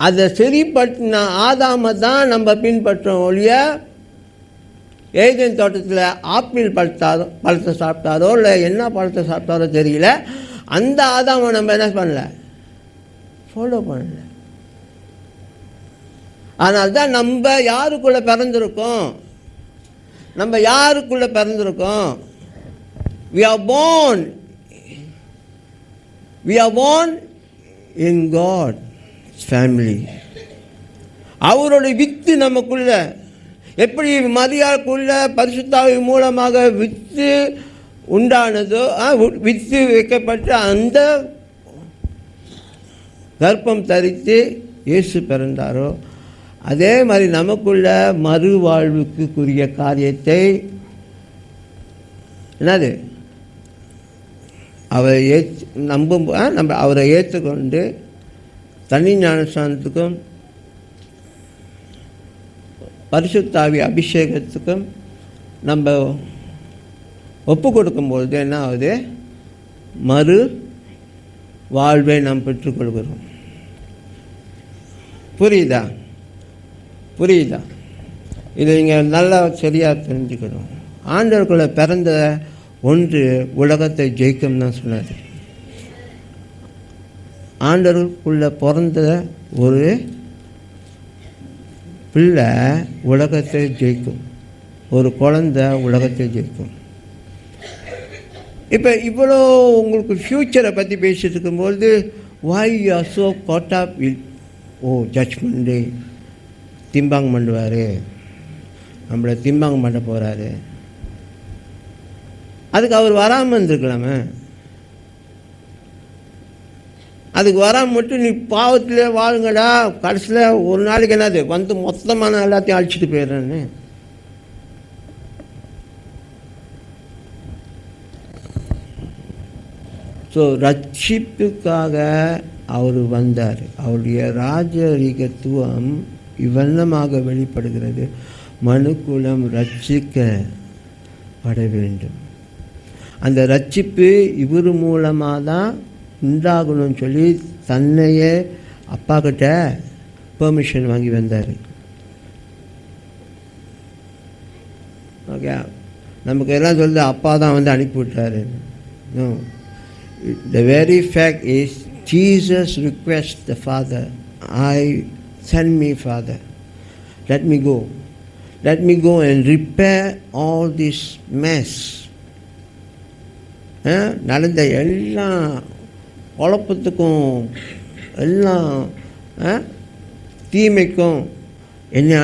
Speaker 1: அதை சரிப்படுத்தின ஆதாமை தான் நம்ம பின்பற்றோம் ஒழிய, ஏதேன் தோட்டத்தில் ஆப்பிள் பழத்தை சாப்பிட்டாரோ இல்லை என்ன பழத்தை சாப்பிட்டாரோ தெரியல, அந்த ஆதாமை நம்ம என்ன பண்ணல, ஃபாலோ பண்ணல. அதனால தான் நம்ம யாருக்குள்ளே பிறந்திருக்கோம், நம்ம யாருக்குள்ளே பிறந்திருக்கோம், we are born in God's family. அவருடைய வித்து நமக்குள்ள எப்படி மரியாதைக்குள்ள பரிசுத்தாவி மூலமாக வித்து உண்டானதோ, வித்து வைக்கப்பட்டு அந்த கர்ப்பம் தரித்து இயேசு பிறந்தாரோ, அதே மாதிரி நமக்குள்ள மறுவாழ்வுக்குரிய காரியத்தை என்னது அவரை நம்ம அவரை ஏற்றுக்கொண்டு தனி ஞானஸ்தானத்துக்கும் பரிசுத்தாவி அபிஷேகத்துக்கும் நம்ம ஒப்பு கொடுக்கும்பொழுது என்ன ஆகுது, மறு வாழ்வை நாம் பெற்றுக்கொள்கிறோம். புரியுதா? இதை நீங்கள் நல்லா சரியாக தெரிஞ்சுக்கணும். ஆண்டவருக்குள்ளே பிறந்த ஒன்று உலகத்தை ஜெயிக்கும் தான் சொன்னார். ஆண்டவருக்குள்ளே பிறந்த ஒரு பிள்ளை உலகத்தை ஜெயிக்கும், ஒரு குழந்தை உலகத்தை ஜெயிக்கும். இப்போ இவ்வளோ உங்களுக்கு ஃப்யூச்சரை பற்றி பேசிட்டு இருக்கும்போது, why you are so caught up with judgment day, திம்பாங் பண்ணுவார், நம்மளை திம்பாங் பண்ண போகிறாரு, அதுக்கு அவர் வராமல் இருந்திருக்கலாமே. அதுக்கு வராமல் மட்டும் நீ பாவத்திலே வாழுங்கடா, கடைசியில் ஒரு நாளைக்கு என்னது வந்து மொத்தமான எல்லாத்தையும் அழிச்சிட்டு போயிடுறேன்னு. ஸோ ரட்சிப்புக்காக அவர் வந்தார். அவருடைய ராஜரீகத்துவம் இவ்வண்ணமாக வெளிப்படுகிறது. மனுக்குலம் ரட்சிக்கப்பட வேண்டும். அந்த ரட்சிப்பு இவர் மூலமாக தான் உண்டாகணும்னு சொல்லி தன்னையே அப்பா கிட்ட பெர்மிஷன் வாங்கி வந்தார். ஓகே, நமக்கு எல்லாம் சொல்லுது அப்பா தான் வந்து அனுப்பிவிட்டாரு. The very fact is Jesus requests the Father, send me Father, let me go and repair all this mess. நடந்த எல்லா குழப்பத்துக்கும் எல்லாம் தீமைக்கும் என்னை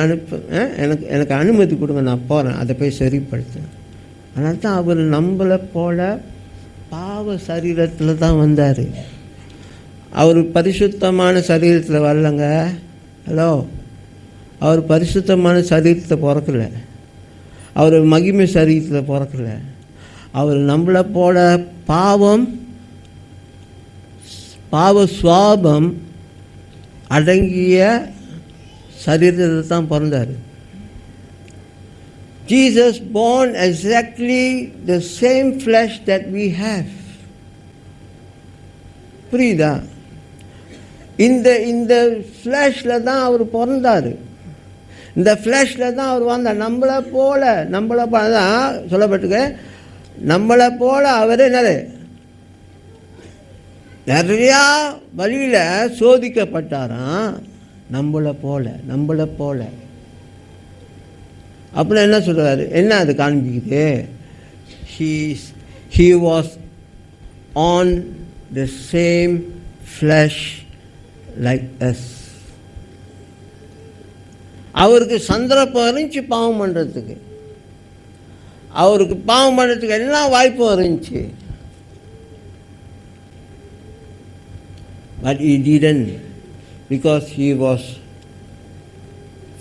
Speaker 1: எனக்கு அனுமதி கொடுங்க, நான் போகிறேன், அதை போய் சரிப்படுத்தேன். அதனால தான் அவர் நம்மளை போல பாவ சரீரத்தில் தான் வந்தார். அவர் பரிசுத்தமான சரீரத்தில் வரலங்க. ஹலோ, அவர் பரிசுத்தமான சரீரத்தில் பிறக்கல, அவர் மகிமை சரீரத்தில் பிறக்கல. அவர் நம்மளை போல பாவ சுவாபம் அடங்கிய சரீரத்தில் தான் பிறந்தார். Jesus born exactly the same flesh that we have. புரியுதா? இந்த ஃப்ளஷில் தான் அவர் பிறந்தார். இந்த ஃப்ளஷில் தான் அவர் வந்தார். நம்மளை போல தான் சொல்லப்பட்டுக்க, நம்மளை போல அவர் என்னது நிறையா வழியில் சோதிக்கப்பட்டாராம். நம்மளை போல அப்புறம் என்ன சொல்கிறாரு, என்ன அது காண்பிக்குது? he was on the same flesh like us. அவருக்கு சந்தர்ப்பம் இருந்துச்சு பாவம் பண்ணுறதுக்கு, அவருக்கு பாவம் பண்ணுறதுக்கு எல்லா வாய்ப்பும் இருந்துச்சு. But he didn't, because he was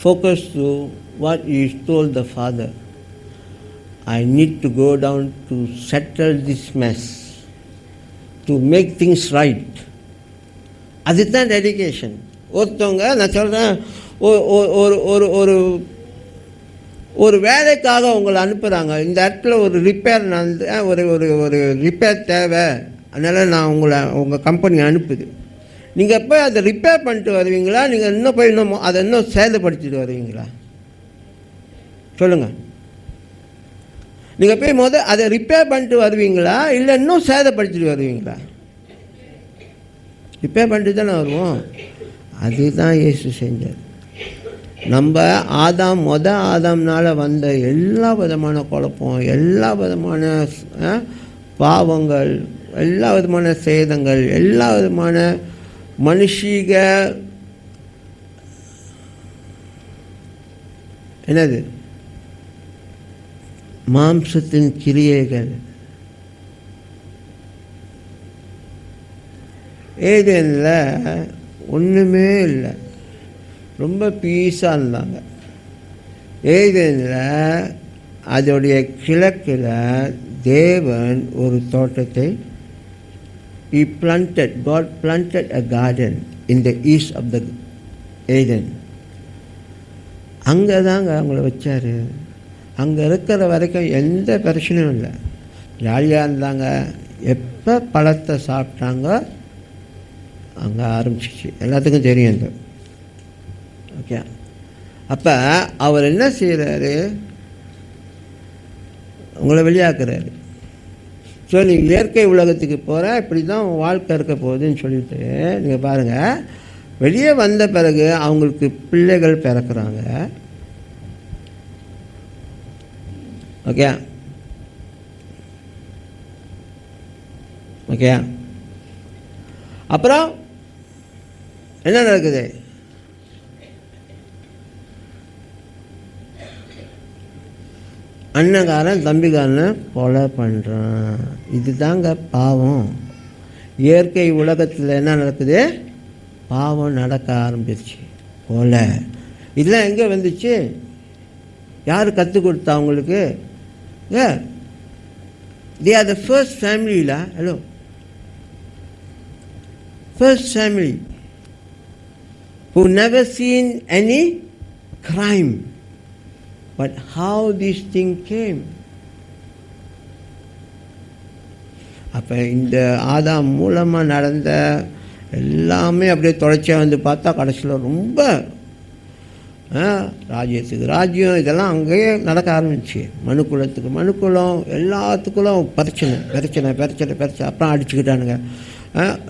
Speaker 1: focused to what he told the Father. I need to go down to settle this mess, to make things right. அதுதான் டெடிகேஷன். ஒருத்தவங்க நான் சொல்கிறேன், ஒரு வேலைக்காக உங்களை அனுப்புகிறாங்க. இந்த இடத்துல ஒரு ரிப்பேர் ஒரு ஒரு ஒரு ரிப்பேர் தேவை, அதனால் நான் உங்கள் கம்பெனி அனுப்புது. நீங்கள் போய் அதை ரிப்பேர் பண்ணிட்டு வருவீங்களா, நீங்கள் இன்னும் போய் அதை இன்னும் சேதப்படுத்திட்டு வருவீங்களா? சொல்லுங்கள். நீங்கள் போய் அதை ரிப்பேர் பண்ணிட்டு வருவீங்களா, இல்லை இன்னும் சேதப்படுத்திட்டு வருவீங்களா? ரிப்பேர் பண்ணிட்டு தானே வருவோம். அதுதான் இயேசு செஞ்சார். நம்ம ஆதாம்னால் வந்த எல்லா விதமான குழப்பம், எல்லா விதமான பாவங்கள், எல்லா விதமான சேதங்கள், எல்லா விதமான மனுஷீக என்னது மாம்சத்தின் கிரியைகள் ஏதேனில் ஒன்றுமே இல்லை, ரொம்ப பீஸாக இருந்தாங்க. ஏதேனில் அதோடைய கிழக்கில் தேவன் ஒரு தோட்டத்தை God planted a garden in the east of the Eden. அங்கே தாங்க அவங்கள வச்சார். அங்கே இருக்கிற வரைக்கும் எந்த பிரச்சனையும் இல்லை, ஜாலியாக இருந்தாங்க. எப்போ பழத்தை சாப்பிட்டாங்க அங்கே ஆரம்பிச்சிச்சு, எல்லாத்துக்கும் தெரியும். ஓகே, அப்போ அவர் என்ன செய்கிறாரு, உங்களை வெளியாக்குறாரு. ஸோ நீங்கள் இயற்கை உலகத்துக்கு போகிற இப்படி தான் வாழ்க்கை இருக்க போகுதுன்னு சொல்லிட்டு நீங்கள் பாருங்கள். வெளியே வந்த பிறகு அவங்களுக்கு பிள்ளைகள் பிறக்கிறாங்க. ஓகே ஓகே அப்புறம் என்ன நடக்குது? அண்ணங்காரன் தம்பிக்காரனை கொலை பண்ணுறான். இது தாங்க பாவம். இயற்கை உலகத்தில் என்ன நடக்குது? பாவம் நடக்க ஆரம்பிச்சிச்சு, கொலை. இதெல்லாம் எங்கே வந்துச்சு? யார் கற்றுக் கொடுத்தா அவங்களுக்கு? They are the first family la. Hello, first family who never seen any crime, but how this thing came. அப்போ இந்த ஆதாம் மூலமாக நடந்த எல்லாமே அப்படியே தொடர்ச்சியாக வந்து பார்த்தா கடைசியில் ரொம்ப ராஜ்யத்துக்கு ராஜ்யம் இதெல்லாம் அங்கேயே நடக்க ஆரம்பிச்சு. மனுக்குலத்துக்கு மனுக்குலம், எல்லாத்துக்குள்ளும் பிரச்சனை பிரச்சனை பிரச்சனை பிரச்சனை. அப்புறம் அடிச்சுக்கிட்டானுங்க,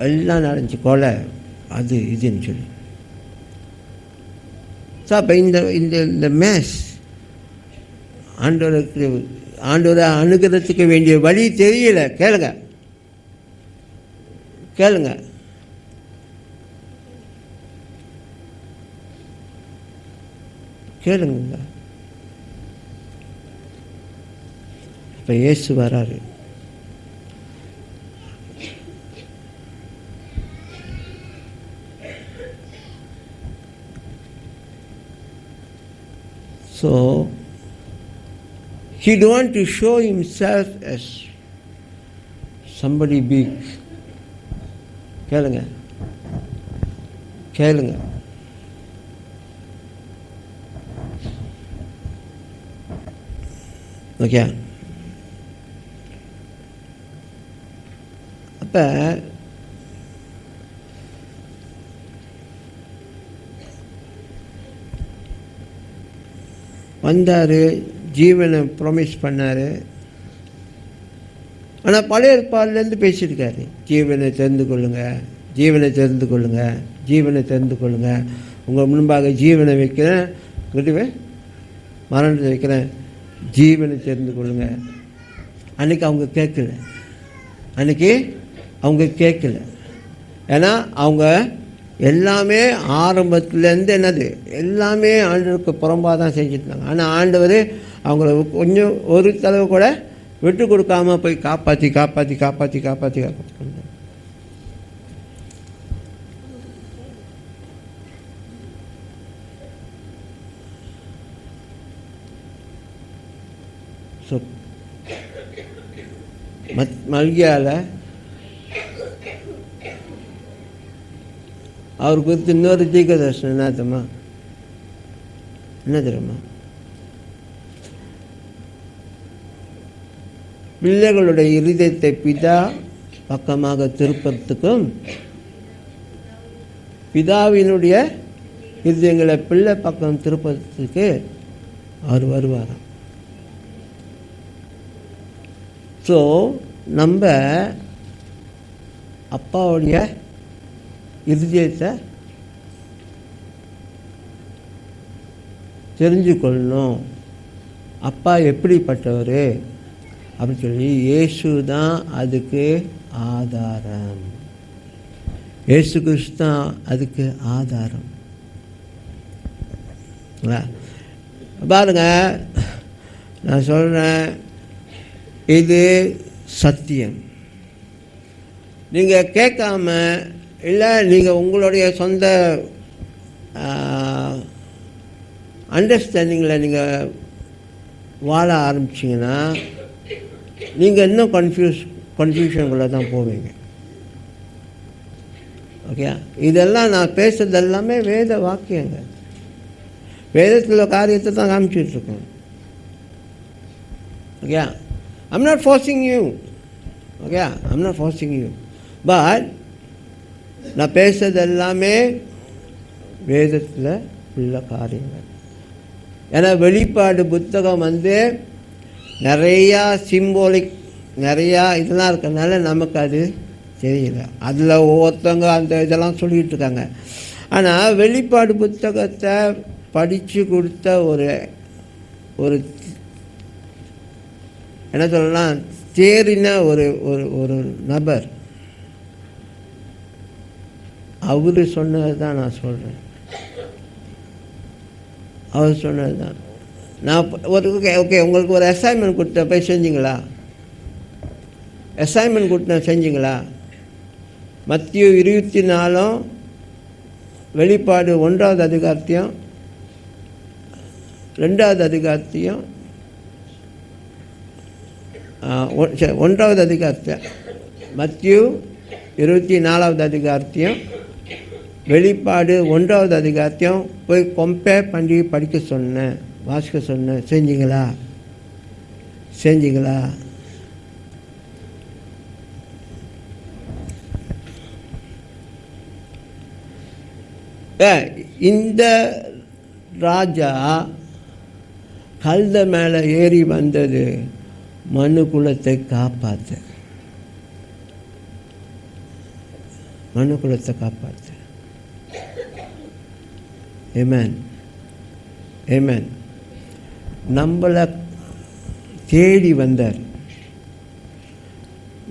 Speaker 1: எல்லாம் நடந்துச்சு, கொலை அது இதுன்னு சொல்லி. ஸோ அப்போ இந்த மேஸ் ஆண்டவரை அணுகிறதுக்கு வேண்டிய வழி தெரியல. கேளுங்க கேளுங்க. கேளுங்க. இப்போ இயேசு வராரு. So he don't want to show himself as somebody big. கேளுங்க கேளுங்க. ஓகே, அப்போ வந்தார், ஜீவனை ப்ராமிஸ் பண்ணார். ஆனால் பழைய ஏற்பாடுலேருந்து பேசியிருக்காரு. ஜீவனை தெரிந்து கொள்ளுங்கள், ஜீவனை தெரிந்து கொள்ளுங்கள், ஜீவனை தெரிந்து கொள்ளுங்கள். உங்கள் முன்பாக ஜீவனை வைக்கிறேன், கிட்டவே மரணத்தை வைக்கிறேன், ஜீவனை தெரிந்து கொள்ளுங்கள். அன்றைக்கி அவங்க கேட்கல, அன்றைக்கி அவங்க கேட்கல. ஏன்னா அவங்க எல்லாமே ஆரம்பத்துலேருந்து என்னது எல்லாமே ஆண்டவருக்கு புறம்பாக தான் செஞ்சுருந்தாங்க. ஆனால் ஆண்டவர் அவங்கள கொஞ்சம் ஒரு தடவை கூட விட்டு கொடுக்காம போய் காப்பாற்றி காப்பாற்றி காப்பாற்றி காப்பாற்றி காப்பாற்றி. ஸோ மல்கியாவில் அவர் குறித்து இன்னொரு தீர்க்க தரிசனம் என்ன தெரியுமா? பிள்ளைகளுடைய இருதயத்தை பிதா பக்கமாக திருப்பத்துக்கும், பிதாவினுடைய இருதயங்களை பிள்ளை பக்கம் திருப்பத்துக்கு அவர் வருவாராம். ஸோ நம்ம அப்பாவுடைய இருதயத்தை தெரிஞ்சுக்கொள்ளணும். அப்பா எப்படிப்பட்டவர் அப்படின்னு சொல்லி இயேசு தான் அதுக்கு ஆதாரம். இயேசு கிறிஸ்து தான் அதுக்கு ஆதாரம். பாருங்க, நான் சொல்கிறேன், இது சத்தியம். நீங்கள் கேட்காம, இல்லை நீங்கள் உங்களுடைய சொந்த அண்டர்ஸ்டாண்டிங்கில் நீங்கள் வாழ ஆரம்பிச்சிங்கன்னா நீங்கள் இன்னும் கன்ஃபியூஷனுக்குள்ளே தான் போவீங்க. ஓகே, இதெல்லாம் நான் பேசுகிறது எல்லாமே வேத வாக்கியங்கள், வேதத்தில் காரியத்தை தான் காமிச்சிட்ருக்கேன். Okay, I'm not forcing you. Okay, I'm not forcing you. But நான் பேசுறது எல்லாமே வேதத்தில் உள்ள காரியங்கள். ஏன்னா வெளிப்பாடு புத்தகம் நிறையா சிம்போலிக் நிறையா இதெல்லாம் இருக்கிறதுனால நமக்கு அது தெரியல. அதில் ஒவ்வொருத்தவங்க அந்த இதெல்லாம் சொல்லிகிட்டு இருக்காங்க. ஆனால் வெளிப்பாடு புத்தகத்தை படித்து கொடுத்த ஒரு என்ன சொல்லலாம், தேறின ஒரு நபர், அவர் சொன்னது தான் நான் சொல்கிறேன். அவர் சொன்னது தான். நான் ஓகே உங்களுக்கு ஒரு அசைன்மெண்ட் கொடுத்தேன், போய் செஞ்சிங்களா? அசைன்மெண்ட் கொடுத்தேன், செஞ்சிங்களா? மத்திய 24 வெளிப்பாடு 1வது அதிகாரத்தையும் 2வது அதிகாரத்தையும் 1வது அதிகாரத்தை மத்திய 24வது அதிகாரத்தையும் வெளிப்பாடு 1வது அதிகாரத்தையும் போய் கம்பேர் பண்ணி படிக்க சொன்னேன், வாசிக்க சொன்னேன். செஞ்சிங்களா? செஞ்சிங்களா? இந்த ராஜா கழுதை மேலே ஏறி வந்தது மனு குலத்தை காப்பாற்ற, மனு குலத்தை காப்பாற்ற. ஆமென், ஆமென். நம்மளை தேடி வந்தார்.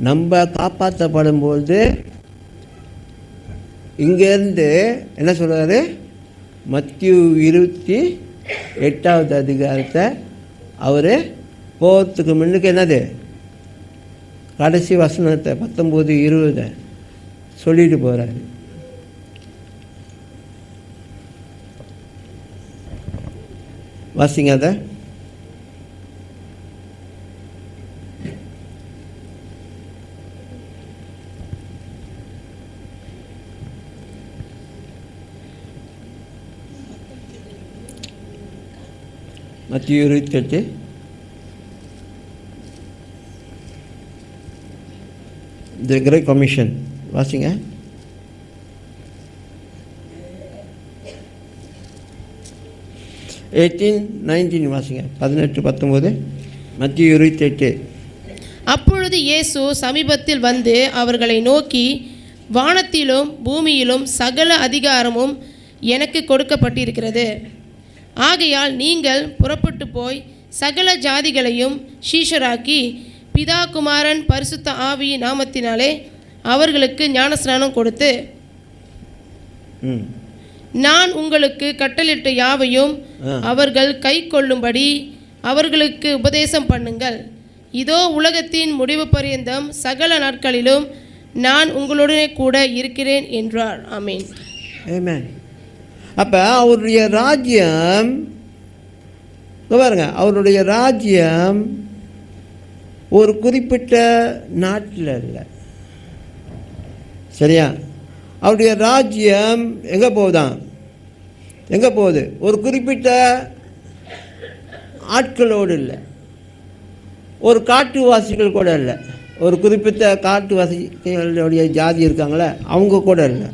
Speaker 1: நம்ம காப்பாற்றப்படும்போது இங்கேருந்து என்ன சொல்கிறாரு? மத்திய 28வது அதிகாரத்தை அவர் போகிறதுக்கு முன்னுக்கு என்னது கடைசி வசனத்தை 19-20 சொல்லிட்டு போகிறாரு. வாசிங்க அதை. மத்திய 28 தி கிரேட் கமிஷன். வாசிங்க. வாசிங்க. 18-19 மத்திய 28.
Speaker 2: அப்பொழுது இயேசு சமீபத்தில் வந்து அவர்களை நோக்கி, வானத்திலும் பூமியிலும் சகல அதிகாரமும் எனக்கு கொடுக்கப்பட்டிருக்கிறது. ஆகையால் நீங்கள் புறப்பட்டு போய் சகல ஜாதிகளையும் சீஷராக்கி பிதா குமாரன் பரிசுத்த ஆவியின் நாமத்தினாலே அவர்களுக்கு ஞானஸ்நானம் கொடுத்து, நான் உங்களுக்கு கட்டளிட்ட யாவையும் அவர்கள் கை கொள்ளும்படி அவர்களுக்கு உபதேசம் பண்ணுங்கள். இதோ உலகத்தின் முடிவு பரியந்தம் சகல நாட்களிலும் நான் உங்களுடனே கூட இருக்கிறேன் என்றார். ஆமென்,
Speaker 1: ஆமென். அப்போ அவருடைய ராஜ்யம் பாருங்க, அவருடைய ராஜ்யம் ஒரு குறிப்பிட்ட நாட்டில் இல்லை, சரியா? அவருடைய ராஜ்யம் எங்கே போகுதான்? எங்கே போகுது? ஒரு குறிப்பிட்ட ஆட்களோடு இல்லை, ஒரு காட்டுவாசிகள் கூட இல்லை, ஒரு குறிப்பிட்ட காட்டுவாசிகளுடைய ஜாதி இருக்காங்களே அவங்க கூட இல்லை.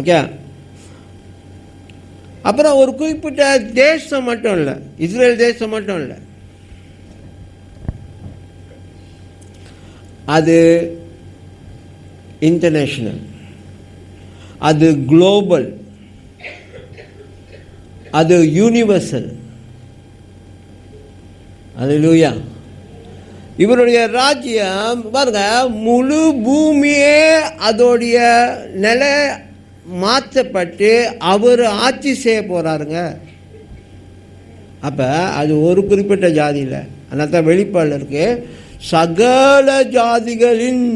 Speaker 1: ஓகே. அப்புறம் ஒரு குறிப்பிட்ட தேசம் மட்டும் இல்லை, இஸ்ரேல் தேசம் மட்டும் இல்லை, அது இன்டர்நேஷ்னல், அது குளோபல், அது யூனிவர்சல். அல்லேலூயா. இவருடைய ராஜ்யம் பாருங்க, முழு பூமியே அதோடைய நிலை மாற்றப்பட்டு அவர் ஆட்சி செய்ய போகிறாருங்க. அப்போ அது ஒரு குறிப்பிட்ட ஜாதியில், அதனால தான் வெளிப்பாடில் இருக்கு, சகல ஜாதிகளின்,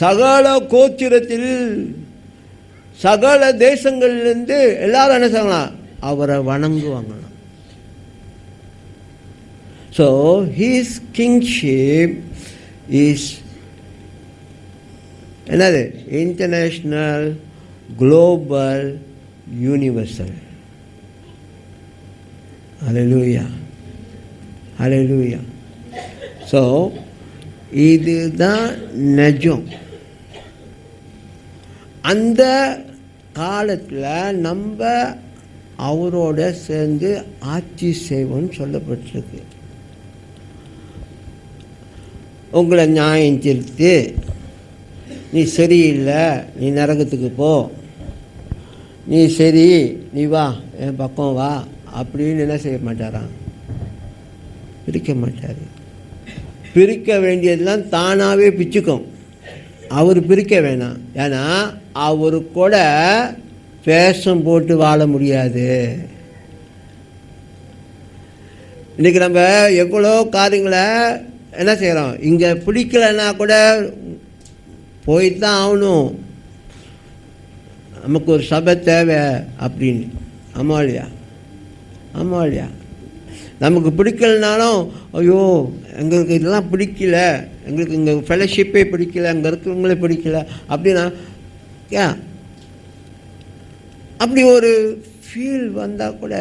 Speaker 1: சகல கோத்திரத்தில், சகல தேசங்கள்லேருந்து எல்லாரும் என்ன செய்யலாம், அவரை வணங்குவாங்களாம். ஸோ ஹிஸ் கிங்ஷிப் இஸ் என்னது, இன்டர்நேஷ்னல், குளோபல், யூனிவர்சல். ஹல்லேலூயா, ஹல்லேலூயா. ஸோ இதுதான் நிஜம். அந்த காலத்தில் நம்ம அவரோட சேர்ந்து ஆட்சி செய்வோம்னு சொல்லப்பட்டிருக்கு. உங்களை நியாயம் தீர்த்து நீ சரியில்லை, நீ நரகத்துக்கு போ, நீ சரி, நீ வா என் பக்கம் வா அப்படின்னு என்ன செய்ய மாட்டாராம், பிரிக்க மாட்டார். பிரிக்க வேண்டியதெல்லாம் தானாகவே பிச்சுக்கும், அவர் பிரிக்க வேணாம். ஏன்னா அவரு கூட வேஷம் போட்டு வாழ முடியாது. இன்றைக்கி நம்ம எவ்வளோ காரியங்களை என்ன செய்கிறோம், இங்கே பிடிக்கலைன்னா கூட போய்தான் ஆகணும், நமக்கு ஒரு சபை தேவை அப்படின்னு. ஆமாம் இல்லையா, ஆமாம் இல்லையா. நமக்கு பிடிக்கலனாலும் ஐயோ எங்களுக்கு இதெல்லாம் பிடிக்கல, எங்களுக்கு இங்கே ஃபெலோஷிப்பே பிடிக்கல, அங்கே இருக்கிறவங்களே பிடிக்கல அப்படின்னா ஏன் அப்படி ஒரு ஃபீல் வந்தால் கூட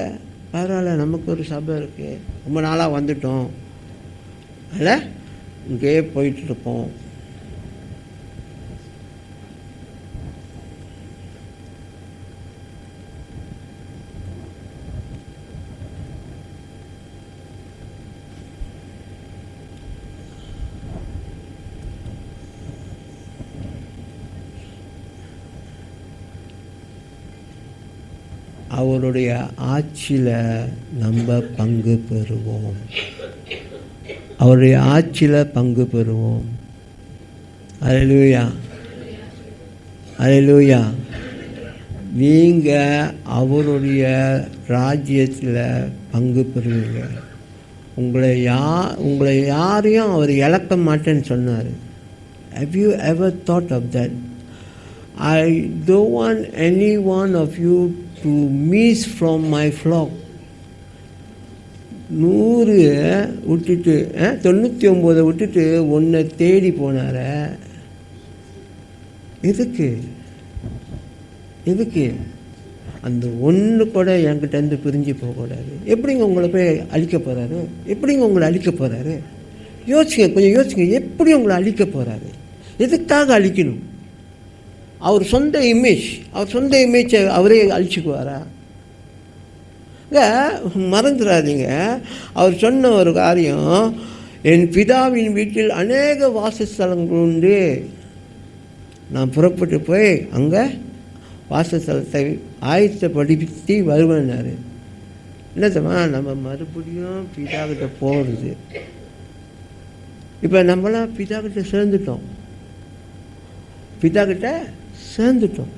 Speaker 1: பரவாயில்ல, நமக்கு ஒரு சபை இருக்குது, ரொம்ப நாளாக வந்துட்டோம், அதில் இங்கேயே போயிட்டுருப்போம். அவருடைய ஆட்சியில் நம்ம பங்கு பெறுவோம், அவருடைய ஆட்சியில் பங்கு பெறுவோம். அல்லேலூயா, அல்லேலூயா. நீங்கள் அவருடைய ராஜ்யத்தில் பங்கு பெறுவீங்க. உங்களை யாரையும் அவர் இழக்க மாட்டேன்னு சொன்னார். Have you ever thought of that? I don't want any one of you to miss from my flock. 100 விட்டுட்டு 99 விட்டுட்டு ஒன்றை தேடி போனார. எதுக்கு அந்த ஒன்று கூட என்கிட்டேருந்து பிரிஞ்சு போகக்கூடாது. எப்படிங்க உங்களை போய் அழிக்க போகிறாரு, எப்படிங்க உங்களை அழிக்க போகிறாரு? யோசிங்க, கொஞ்சம் யோசிங்க, எப்படி உங்களை அழிக்க போகிறாரு, எதுக்காக அழிக்கணும்? அவர் சொந்த இமேஜை அவரே அழிச்சுக்குவாரா? மறந்துடாதீங்க, அவர் சொன்ன ஒரு காரியம், என் பிதாவின் வீட்டில் அநேக வாசஸ்தலங்கள் உண்டு, நான் புறப்பட்டு போய் அங்கே வாசஸ்தலத்தை ஆயத்தப்படுத்தி வருவேன்னாரு. என்னத்தம்மா, நம்ம மறுபடியும் பிதாக்கிட்ட போகிறது. இப்போ நம்மளாம் பிதாக்கிட்ட சேர்ந்துட்டோம்.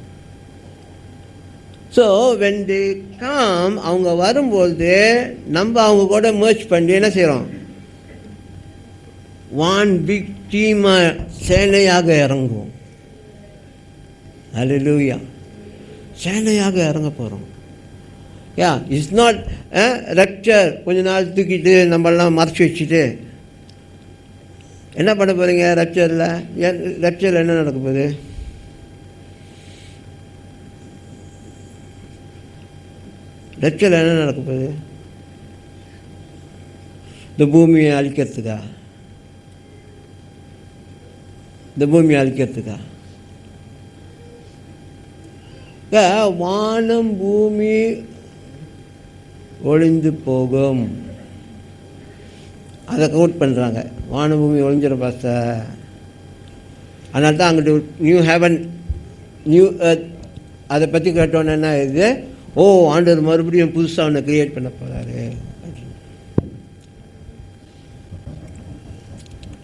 Speaker 1: ஸோ when they come, அவங்க வரும்போது நம்ம அவங்க கூட merge பண்ணி என்ன செய்கிறோம், ஒன் பிக் டீமாக சேனையாக இறங்குவோம். அல்லேலூயா, சேனையாக இறங்க போகிறோம். இட்ஸ் நாட் ரெப்சர், கொஞ்ச நாள் தூக்கிட்டு நம்மளாம் மறைச்சி வச்சுட்டு என்ன பண்ண போகிறீங்க? ரெப்சரில் என்ன நடக்க போகுது? ரெப்சரில் என்ன நடக்க போகுது? இந்த பூமியை அழிக்கிறதுக்கா? இந்த பூமியை அழிக்கிறதுக்கா? வானம் பூமி ஒழிந்து போகும். அதை கவுட் பண்ணுறாங்க. வான பூமி ஒழிஞ்சிடும் பாஸ்டர். அதனால தான் அங்கிட்டு நியூ ஹெவன் நியூ எர்த் அதை பற்றி கேட்டோன்னே என்ன இது? ஓ, ஆண்டவர் மறுபடியும் புதுசாக ஒன்று க்ரியேட் பண்ண போகிறாரு.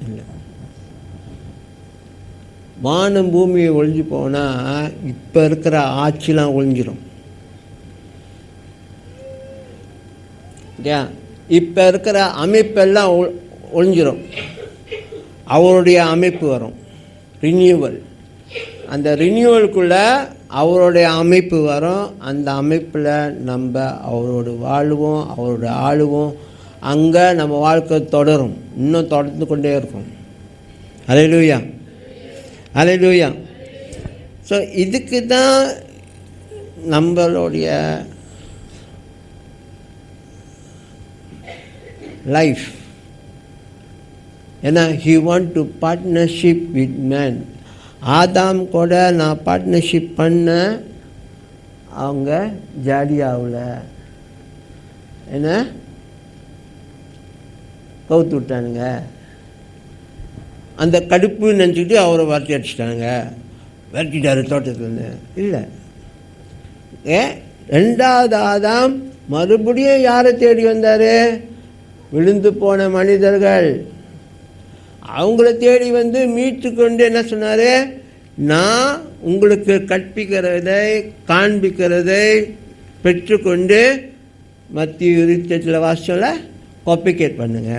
Speaker 1: இல்லை, வானம் பூமியை ஒழிஞ்சு போனால் இப்போ இருக்கிற ஆட்சிலாம் ஒழிஞ்சிடும். இப்போ இருக்கிற அமைப்பெல்லாம் ஒழிஞ்சிடும். அவருடைய அமைப்பு வரும், ரினியூவல். அந்த ரினியூவலுக்குள்ளே அவருடைய அமைப்பு வரும். அந்த அமைப்பில் நம்ம அவரோட வாழ்வோம், அவரோட ஆளுவோம். அங்கே நம்ம வாழ்க்கை தொடரும், இன்னும் தொடர்ந்து கொண்டே இருக்கும். அல்லேலூயா, அல்லேலூயா. ஸோ இதுக்கு தான் நம்மளுடைய லைஃப். ஏன்னா he want to partnership with man. ஆதாம் கூட நான் பார்ட்னர்ஷிப் பண்ண அவங்க ஜாலியாகல, என்ன கவுத்து விட்டானுங்க. அந்த கடுப்பு நினச்சிக்கிட்டு அவரை விரட்டி அடிச்சிட்டானுங்க. விரட்டிட்டாரு தோட்டத்துலேருந்து. இல்லை, ரெண்டாவது ஆதாம் மறுபடியும் யாரை தேடி வந்தார்? விழுந்து போன மனிதர்கள். அவங்கள தேடி வந்து மீட்டு கொண்டு என்ன சொன்னார்? நான் உங்களுக்கு கற்பிக்கிறதை காண்பிக்கிறதை பெற்றுக்கொண்டு மத்திய 28 வாசல காப்பிகேட் பண்ணுங்க.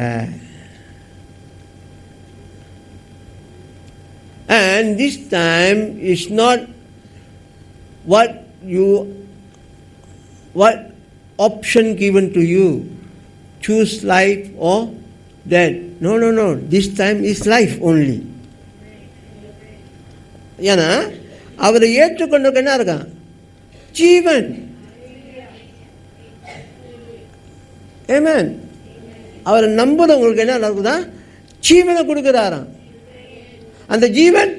Speaker 1: And this time is not what option given to you. Choose life or death. No. This time is life only. ஏன்னா அவரை ஏற்றுக்கொண்டவங்க என்ன இருக்கான்? ஜீவன். ஆமென். அவரை நம்புறவங்களுக்கு என்ன இருக்குதா? ஜீவனை கொடுக்குறாராம். அந்த ஜீவன்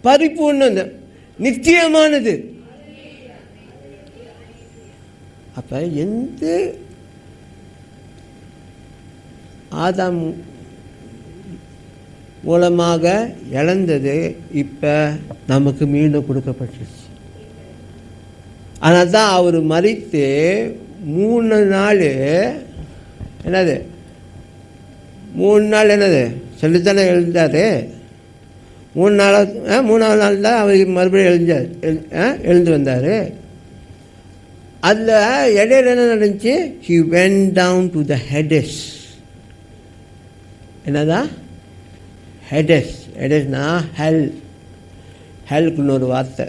Speaker 1: பரிபூர்ண நித்தியமானது. அப்போ எந்த ஆதாம் மூலமாக இழந்தது இப்போ நமக்கு மீண்டும் கொடுக்கப்பட்டுருச்சு. அதனால தான் அவர் மரித்து 3 நாள் என்னது 3 நாள் என்னது சொல்லித்தானே எழுந்தார். 3ஆவது நாள் தான் அவர் மறுபடியும் எழுந்து வந்தார். அதில் இடையில என்ன நடந்துச்சு? He went down to the Hades. என்னதான் ஹெடஸ்? ஹெடஸ்னா ஹெல்க்குன்னு ஒரு வார்த்தை.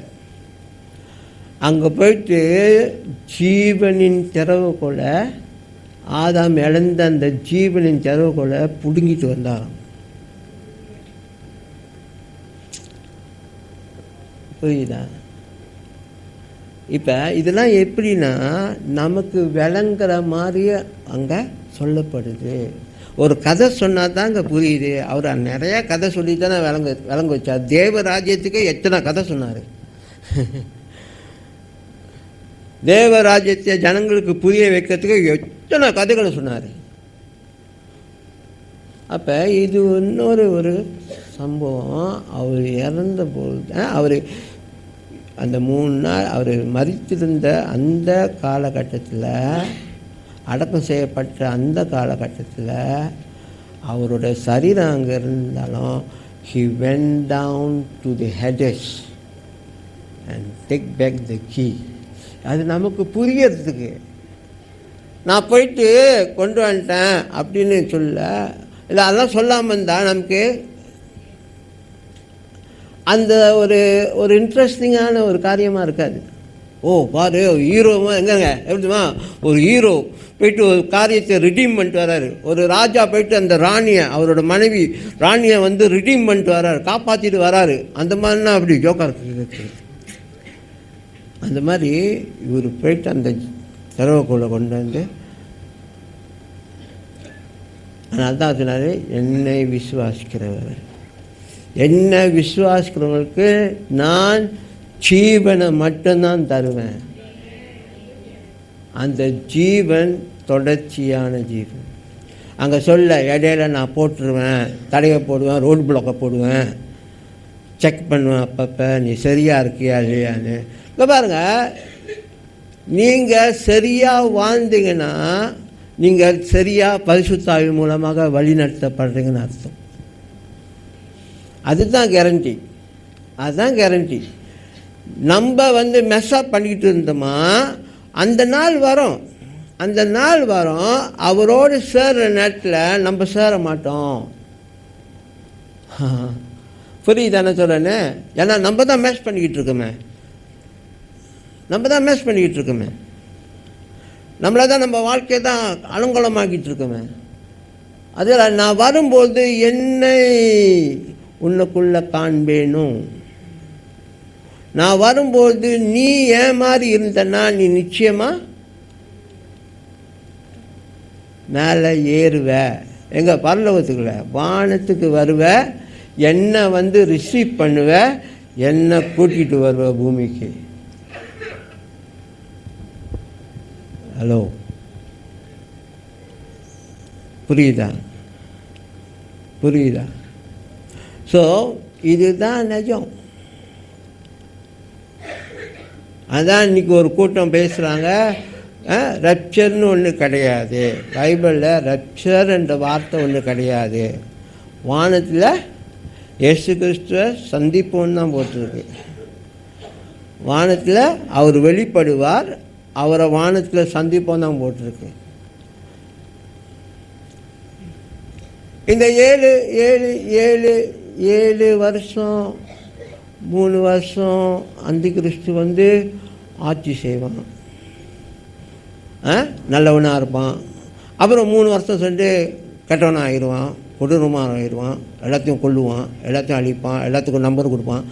Speaker 1: அங்கே போயிட்டு ஜீவனின் திறவுகோல, ஆதாம் இழந்த அந்த ஜீவனின் திறவுகோலை பிடுங்கிட்டு வந்தாராம். புரியுதா? இப்போ இதெல்லாம் எப்படின்னா நமக்கு விளங்குற மாதிரியே அங்கே சொல்லப்படுது. ஒரு கதை சொன்னால் தான் அங்கே புரியுது. அவர் நிறையா கதை சொல்லி தானே விளங்க வச்சார். தேவராஜ்யத்துக்கே எத்தனை கதை சொன்னார். தேவராஜ்யத்தை ஜனங்களுக்கு புரிய வைக்கிறதுக்கு எத்தனை கதைகளை சொன்னார். அப்போ இது ஒரு சம்பவம். அவர் இறந்த போது அவர் அந்த 3 நாள் அவர் மரித்திருந்த அந்த காலகட்டத்தில், அடக்கம் செய்யப்பட்ட அந்த காலகட்டத்தில் அவரோட சரீரம் அங்கே இருந்தாலும் he went down to the Hades and take back the key. அது நமக்கு புரியறதுக்கு நான் போயிட்டு கொண்டு வந்துட்டேன் அப்படின்னு சொல்ல இல்லை, அதெல்லாம் சொல்லாமல் இருந்தால் நமக்கு அந்த ஒரு இன்ட்ரெஸ்டிங்கான ஒரு காரியமாக இருக்காது. ஓ பாரு, ஹீரோவாக எங்கங்க எப்படிமா ஒரு ஹீரோ போயிட்டு ஒரு காரியத்தை ரிடீம் பண்ணிட்டு வர்றாரு. ஒரு ராஜா போயிட்டு அந்த ராணியை, அவரோட மனைவி ராணியை வந்து ரிடீம் பண்ணிட்டு வர்றாரு, காப்பாற்றிட்டு வராரு. அந்த மாதிரினா அப்படி ஜோக்கா இருக்கு. அந்த மாதிரி இவர் போயிட்டு அந்த திறவுக்குள்ளே கொண்டு வந்து அதனால தான் சொன்னார், என்னை விசுவாசிக்கிறவர். என்னை விசுவாசிக்கிறவங்களுக்கு நான் ஜீவனை மட்டும்தான் தருவேன். அந்த ஜீவன் தொடர்ச்சியான ஜீவன். அங்கே சொல்ல இடையில நான் போட்டுருவேன், தடையை போடுவேன், ரோடு பிளாக்கை போடுவேன், செக் பண்ணுவேன் அப்பப்போ நீ சரியாக இருக்கியா இல்லையான்னு. இங்கே பாருங்கள், நீங்கள் சரியாக வாழ்ந்தீங்கன்னா நீங்கள் சரியாக பரிசுத்த ஆவி மூலமாக வழிநடத்தப்படுறீங்கன்னு அர்த்தம். அதுதான் கேரண்டி, அதுதான் கேரண்டி. நம்ம மெஸ்ஸப் பண்ணிக்கிட்டு இருந்தோமா, அந்த நாள் வரும், அந்த நாள் வரும், அவரோடு சேர்ற நேரத்தில் நம்ம சேர மாட்டோம். புரியுதானே சொல்கிறேன்னு? ஏன்னா நம்ம தான் மேட்ச் பண்ணிக்கிட்டு இருக்கோமே, நம்ம தான் மேட்ச் பண்ணிக்கிட்டு இருக்கோமே, நம்மளை தான் நம்ம வாழ்க்கையை தான் அலங்கோலமாக்கிட்டு இருக்கோமே. அதில் நான் வரும்போது என்னை உன்னுக்குள்ளே காண்பேனும், நான் வரும்போது நீ ஏன் மாதிரி இருந்தன்னா நீ நிச்சயமாக மேலே ஏறுவ, எங்கள் பரலோகத்துக்குள்ள வானத்துக்கு வருவ, என்னை ரிசீவ் பண்ணுவ, என்னை கூட்டிகிட்டு வருவ பூமிக்கு. ஹலோ, புரியுதா? புரியுதா? ஸோ இதுதான் நிஜம். அதான் இன்றைக்கி ஒரு கூட்டம் பேசுகிறாங்க, ரப்சர்னு ஒன்று கிடையாது, பைபிளில் ரப்சர் என்ற வார்த்தை ஒன்று கிடையாது, வானத்தில் இயேசு கிறிஸ்துவை சந்திப்போன்னு தான் போட்டிருக்கு. வானத்தில் அவர் வெளிப்படுவார், அவரை வானத்தில் சந்திப்போன்னு தான் போட்டிருக்கு. இந்த 7 வருஷம் 3 வருஷம் அந்தி கிறிஸ்து ஆட்சி செய்வான், நல்லவனாக இருப்பான். அப்புறம் 3 வருஷம் சென்று கெட்டவனாக ஆயிடுவான், கொடூரமாக ஆயிடுவான், எல்லாத்தையும் கொல்லுவான், எல்லாத்தையும் அழிப்பான், எல்லாத்துக்கும் நம்பர் கொடுப்பான்.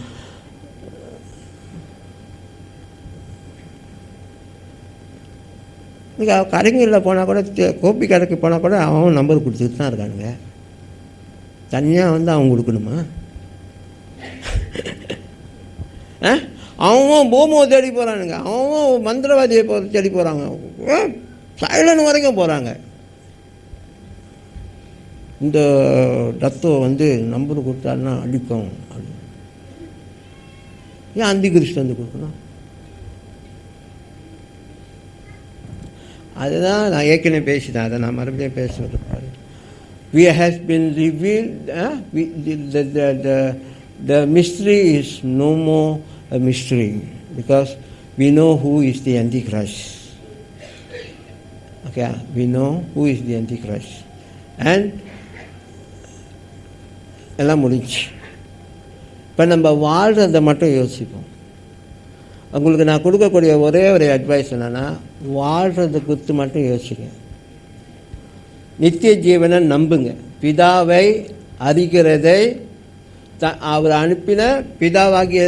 Speaker 1: இங்கே கடைங்களில் போனால் கூட, கோப்பி கடைக்கு போனால் கூட அவன் நம்பர் கொடுத்துட்டு தான் இருக்கானுங்க. தனியாக அவன் கொடுக்கணுமா? அவன் பூமோ தேடி போகிறானுங்க, அவன் மந்திரவாதியை தேடி போகிறாங்க, சைலன் வரைக்கும் போகிறாங்க. இந்த தத்துவம் நம்பர் கொடுத்தாருன்னா அடிக்கும். ஏன் அந்தி கிறிஸ்து கொடுக்கணும்? அதுதான் நான் ஏற்கனவே பேசினேன், அதை நான் மறுபடியும் பேசுகிறேன். We has been revealed, the mystery is no more a mystery, because we know who is the Antichrist. Okay, we know who is the Antichrist. And எல்லாம் முடிஞ்சு. இப்போ நம்ம வாழ்கிறத மட்டும் யோசிப்போம். உங்களுக்கு நான் கொடுக்கக்கூடிய ஒரே ஒரு அட்வைஸ் என்னென்னா, வாழ்கிறத குறித்து மட்டும் யோசிங்க. நித்திய ஜீவனை நம்புங்க. பிதாவை அறிகிறதை, அவர் அனுப்பின பிதாவாகிய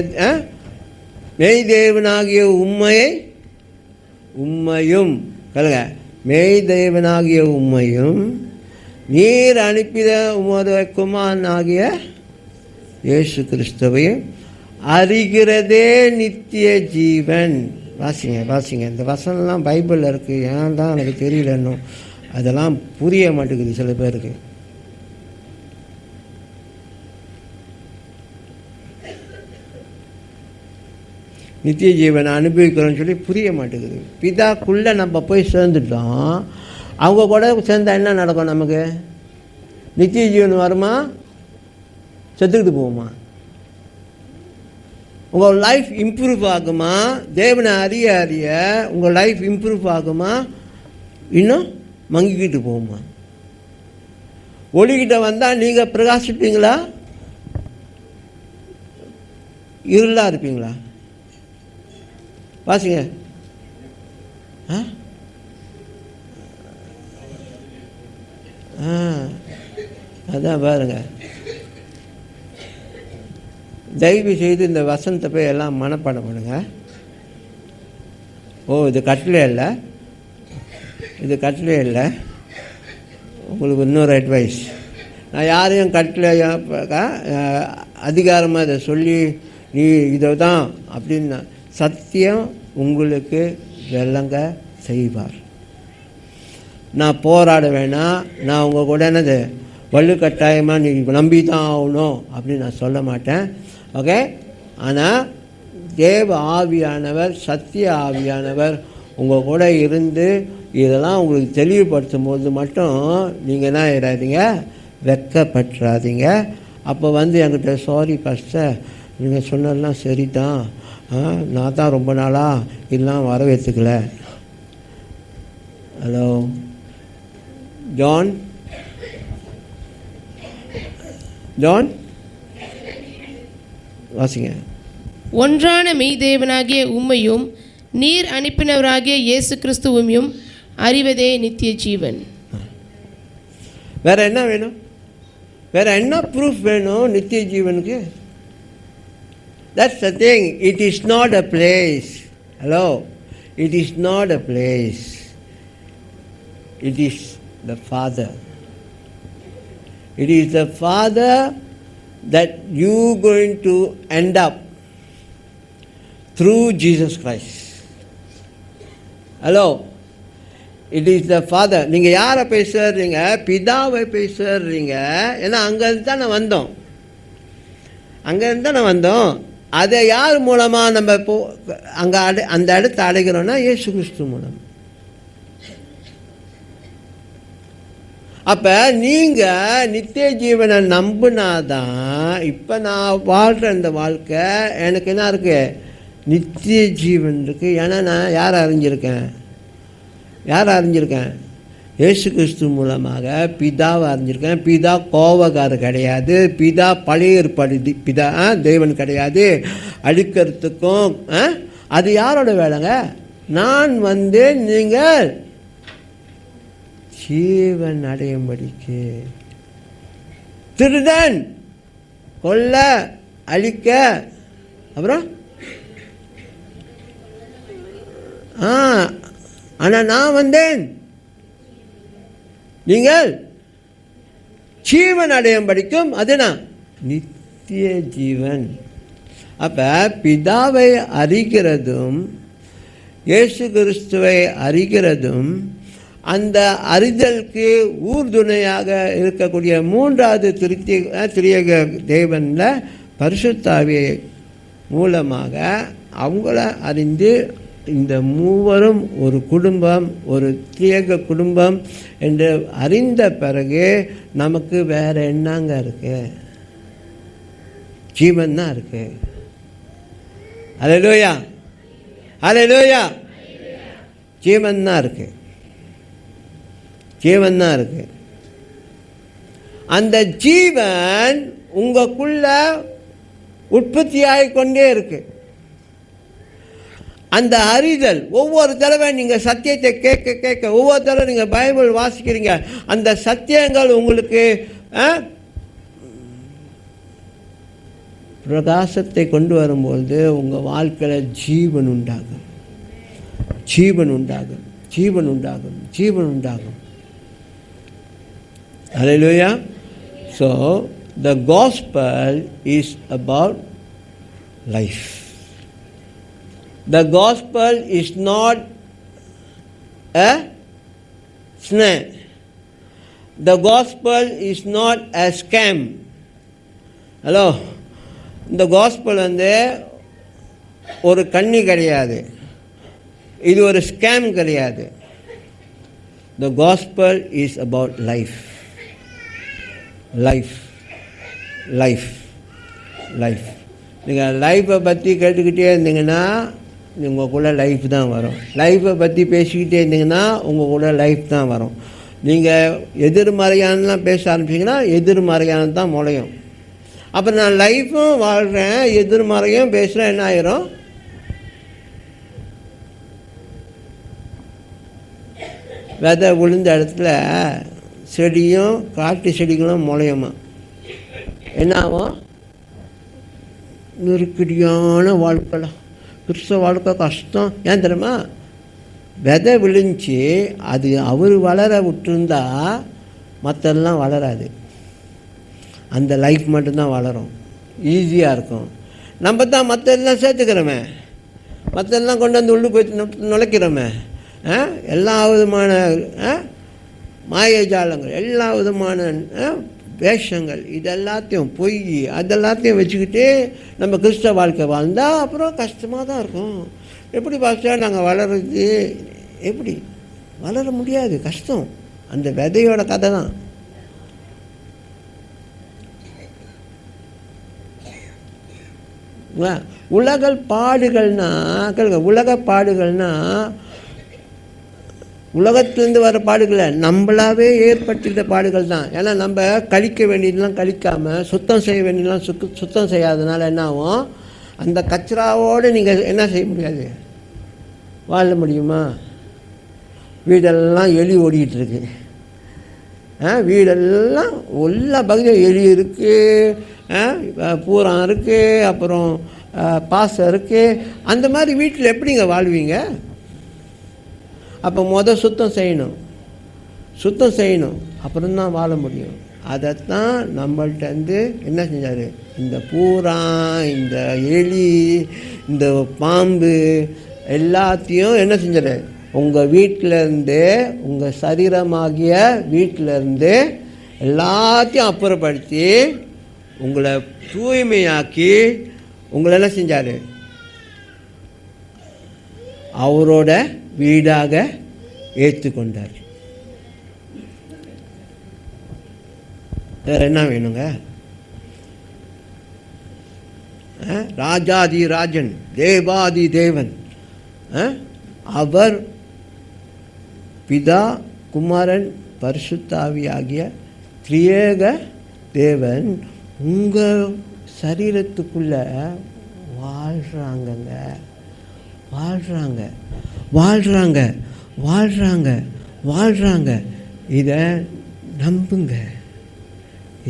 Speaker 1: மெய்தேவனாகிய உம்மையும் கலங்க, மெய்தேவனாகிய உம்மையும் நீர் அனுப்பின உமது குமாரனாகிய இயேசு கிறிஸ்துவையும் அறிகிறதே நித்திய ஜீவன். வாசிங்க இந்த வசனம்லாம் பைபிளில் இருக்குது, ஏன் தான் எனக்கு தெரியல இன்னும், அதெல்லாம் புரிய மாட்டேங்குது சில பேருக்கு. நித்திய ஜீவனை அனுபவிக்கிறோன்னு சொல்லி புரிய மாட்டேங்குது. பிதாக்குள்ளே நம்ம போய் சேர்ந்துட்டோம், அவங்க கூட சேர்ந்தால் என்ன நடக்கும்? நமக்கு நித்திய ஜீவன் வருமா, செத்துக்கிட்டு போகுமா? உங்கள் லைஃப் இம்ப்ரூவ் ஆகுமா? தேவனை அறிய அறிய உங்கள் லைஃப் இம்ப்ரூவ் ஆகுமா, இன்னும் மங்கிக்கிட்டு போகுமா? ஒளிக்கிட்ட வந்தால் நீங்கள் பிரகாசிப்பீங்களா, இருளாக இருப்பீங்களா? வாசிங்க. அதான் பாருங்க, தயவு செய்து இந்த வசனத்தை போய் எல்லாம் மனப்பாடம் பண்ணுங்க. ஓ, இது கட்டளை இல்லை, இது கட்டளை இல்லை. உங்களுக்கு இன்னொரு அட்வைஸ். நான் யாரையும் கட்டில் அதிகாரமாக இதை சொல்லி நீ இதை தான் அப்படின்னு சத்தியம் உங்களுக்கு விளங்க செய்வார். நான் போராட வேணாம், நான் உங்கள் கூட என்னது வலுக்கட்டாயமாக நீ நம்பி தான் ஆகணும் அப்படின்னு நான் சொல்ல மாட்டேன். ஓகே. ஆனால் தேவ ஆவியானவர், சத்திய ஆவியானவர் உங்கள் கூட இருந்து இதெல்லாம் உங்களுக்கு தெளிவுபடுத்தும் போது மட்டும் நீங்கள் என்ன ஆயிடாதீங்க, வெட்கப்பட்டுறாதீங்க. அப்போ என்கிட்ட சாரி பாஸ்டர், நீங்கள் சொன்னதெல்லாம் சரி தான், நான் தான் ரொம்ப நாளாக இதெல்லாம் வரவேற்றுக்கல. ஹலோ ஜான் வாசிங்க.
Speaker 2: ஒன்றான மெய்தேவனாகிய உம்மையும் நீர் அனுப்பினவராகிய இயேசு கிறிஸ்துவையும் அறிவதே நித்திய ஜீவன்.
Speaker 1: வேற என்ன வேணும்? வேற என்ன ப்ரூஃப் வேணும் நித்திய ஜீவனுக்கு? That's the thing. It is not a place. Hello? It is not a place. It is the Father. It is the Father that you going to end up through Jesus Christ. Hello? It is the Father. நீங்கள் யாரை போய் சேர்றீங்க? பிதாவை போய் சேர்றீங்க. ஏன்னா அங்கேருந்து தான் நான் வந்தோம். அங்கேருந்து தான் நான் வந்தோம். அதை யார் மூலமாக நம்ம அங்கே அந்த இடத்தை அடைகிறோன்னா இயேசு கிறிஸ்து மூலம். அப்போ நீங்கள் நித்திய ஜீவனை நம்பினாதான் இப்போ நான் வாழ்கிற இந்த வாழ்க்கை எனக்கு என்ன இருக்குது? நித்திய ஜீவன் இருக்குது. ஏன்னா நான் யாரை அறிஞ்சிருக்கேன்? இயேசு கிறிஸ்து மூலமாக பிதாவை அறிஞ்சிருக்கேன். பிதா கோபக்காரர் கிடையாது. பிதா பழைய ஏற்பாடு பிதா தேவன் கிடையாது. அழிக்கிறதுக்கும் அது யாரோட வேலைங்க? நான் நீங்கள் ஜீவன் அடையும்படிக்கு. திருடன், கொல்ல, அழிக்க, அப்புறம் ஆனால் நான் வந்தேன் நீங்கள் ஜீவன் அடையும் படிக்கும். அதுனா நித்திய ஜீவன். அப்போ பிதாவை அறிகிறதும் இயேசு கிறிஸ்துவை அறிகிறதும் அந்த அறிதலுக்கு ஊர்துணையாக இருக்கக்கூடிய மூன்றாவது திரியேக தேவனில் பரிசுத்த ஆவியை மூலமாக அவங்கள அறிந்து இந்த மூவரும் ஒரு குடும்பம், ஒரு திரியேக குடும்பம் என்று அறிந்த பிறகு நமக்கு வேறு என்னங்க இருக்கு? ஜீவன் தான் இருக்கு. அல்லேலூயா, அல்லேலூயா. ஜீவன் தான் இருக்கு, ஜீவன் தான் இருக்கு. அந்த ஜீவன் உங்களுக்குள்ள உற்பத்தியாகி கொண்டே இருக்கு. அந்த அறிதல் ஒவ்வொரு தடவை நீங்கள் சத்தியத்தை கேட்க கேட்க, ஒவ்வொரு தடவை நீங்கள் பைபிள் வாசிக்கிறீங்க, அந்த சத்தியங்கள் உங்களுக்கு பிரகாசத்தை கொண்டு வரும்போது உங்கள் வாழ்க்கையில் ஜீவன் உண்டாகும், ஜீவன் உண்டாகும், ஜீவன் உண்டாகும், ஜீவன் உண்டாகும். Hallelujah. So the gospel is about life. The gospel is not a snare. The gospel is not a scam. Hello. இந்த gospel ஒரு கண்ணி கிடையாது, இது ஒரு ஸ்கேம் கிடையாது. The gospel is about life. Life. Life. Life. நீங்கள் லைஃப்பை பற்றி கேட்டுக்கிட்டே இருந்தீங்கன்னா உங்கள் கூட லைஃப் தான் வரும். லைஃப்பை பற்றி பேசிக்கிட்டே இருந்தீங்கன்னா உங்கள் கூட லைஃப் தான் வரும். நீங்கள் எதிர்மறையானலாம் பேச ஆரம்பிச்சிங்கன்னா எதிர்மறையான தான் முளையும். அப்புறம் நான் லைஃப்பும் வாழ்கிறேன், எதிர்மறையும் பேசுகிறேன், என்ன ஆயிரும்? விதை விழுந்த இடத்துல செடியும் காட்டு செடிகளும் முளையுமா? என்ன ஆகும்? நெருக்கடியான வாழ்க்கைலாம். கிறிஸ்தவ வாழ்க்கை கஷ்டம். ஏன் தெரியுமா? விதை விழுந்துச்சு, அது அவர் வளர விட்டுருந்தா மற்றெல்லாம் வளராது. அந்த லைஃப் மட்டும்தான் வளரும், ஈஸியாக இருக்கும். நம்ம தான் மற்ற எல்லாம் சேர்த்துக்கிறோமே, மற்றெல்லாம் கொண்டு வந்து உள்ளு போய் நுழைக்கிறோமே. எல்லா விதமான மாயஜாலங்கள், எல்லா விதமான வேஷங்கள், இதெல்லாத்தையும் பொய் அதெல்லாத்தையும் வச்சுக்கிட்டு நம்ம கிறிஸ்தவ வாழ்க்கை வாழ்ந்தால் அப்புறம் கஷ்டமாக தான் இருக்கும். எப்படி பார்த்தா நாங்கள் வளர்றது, எப்படி வளர முடியாது, கஷ்டம். அந்த விதையோட கதை தான். உலக பாடுகள்னா கேளுங்க, உலக பாடுகள்னா உலகத்துலேருந்து வர பாடுகளை நம்மளாவே ஏற்படுத்திக்கிட்ட பாடுகள் தான். ஏன்னா நம்ம கழிக்க வேண்டியதெல்லாம் கழிக்காமல் சுத்தம் செய்ய வேண்டியதெல்லாம் சுத்தம் செய்யாதனால என்ன ஆகும், அந்த கச்சராவோடு நீங்கள் என்ன செய்ய முடியாது, வாழ முடியுமா? வீடெல்லாம் எலி ஓடிக்கிட்டுருக்கு. வீடெல்லாம் எல்லா பகுதியும் எலி இருக்குது, பூரம் இருக்குது, அப்புறம் பாசம் இருக்குது. அந்த மாதிரி வீட்டில் எப்படிங்க வாழ்வீங்க? அப்போ சுத்தம் செய்யணும், அப்புறம்தான் வாழ முடியும். அதைத்தான் நம்மள்கிட்ட என்ன செஞ்சார், இந்த பூரா, இந்த எலி, இந்த பாம்பு எல்லாத்தையும் என்ன செஞ்சார், உங்கள் வீட்டிலேருந்து, உங்கள் சரீரமாகிய வீட்டிலேருந்து எல்லாத்தையும் அப்புறப்படுத்தி உங்களை தூய்மையாக்கி உங்களை என்ன செஞ்சார், அவரோட வீடாக ஏற்றுக்கொண்டார். வேறு என்ன வேணுங்க? ராஜாதி ராஜன், தேவாதி தேவன், அவர் பிதா, குமாரன், பரிசுத்தாவி ஆகிய திரியேக தேவன் உங்கள் சரீரத்துக்குள்ளே வாழ்கிறாங்கங்க.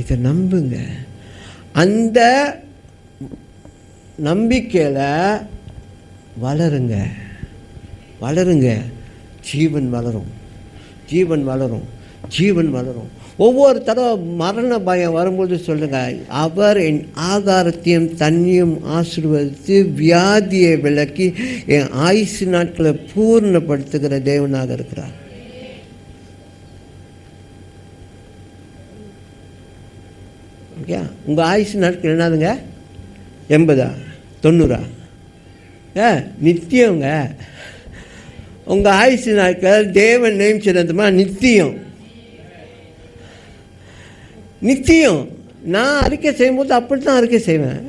Speaker 1: இதை நம்புங்க. அந்த நம்பிக்கையில் வளருங்க. ஜீவன் வளரும். ஒவ்வொரு தடவை மரண பயம் வரும்போது சொல்லுங்கள், அவர் என் ஆகாரத்தையும் தண்ணியும் ஆசீர்வதித்து வியாதியை விலக்கி என் ஆயுசு நாட்களை பூர்ணப்படுத்துகிற தேவனாக இருக்கிறார். ஓகே, உங்கள் ஆயுசு நாட்கள் என்னதுங்க? 80 90? நித்தியங்க. உங்கள் ஆயுசு நாட்கள் தேவன் நியமிச்சிருந்தமா நித்தியம். நான் அறிக்கை செய்யும்போது அப்படி தான் அறிக்கை செய்வேன்.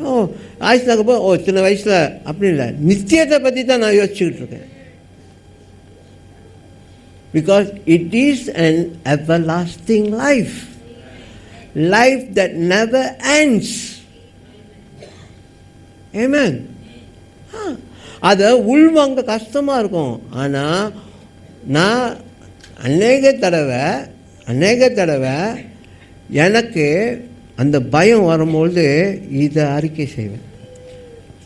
Speaker 1: ஆயுசு நாக்கப்போ சின்ன வயசில் அப்படி இல்லை, நித்தியத்தை பற்றி தான் நான் யோசிச்சுக்கிட்டு இருக்கேன். Because it is an everlasting life that never ends. Amen. அதை உள்வாங்க கஷ்டமாக இருக்கும். ஆனால் நான் அநேக தடவை எனக்கு அந்த பயம் வரும்பொழுது இதை அறிக்கை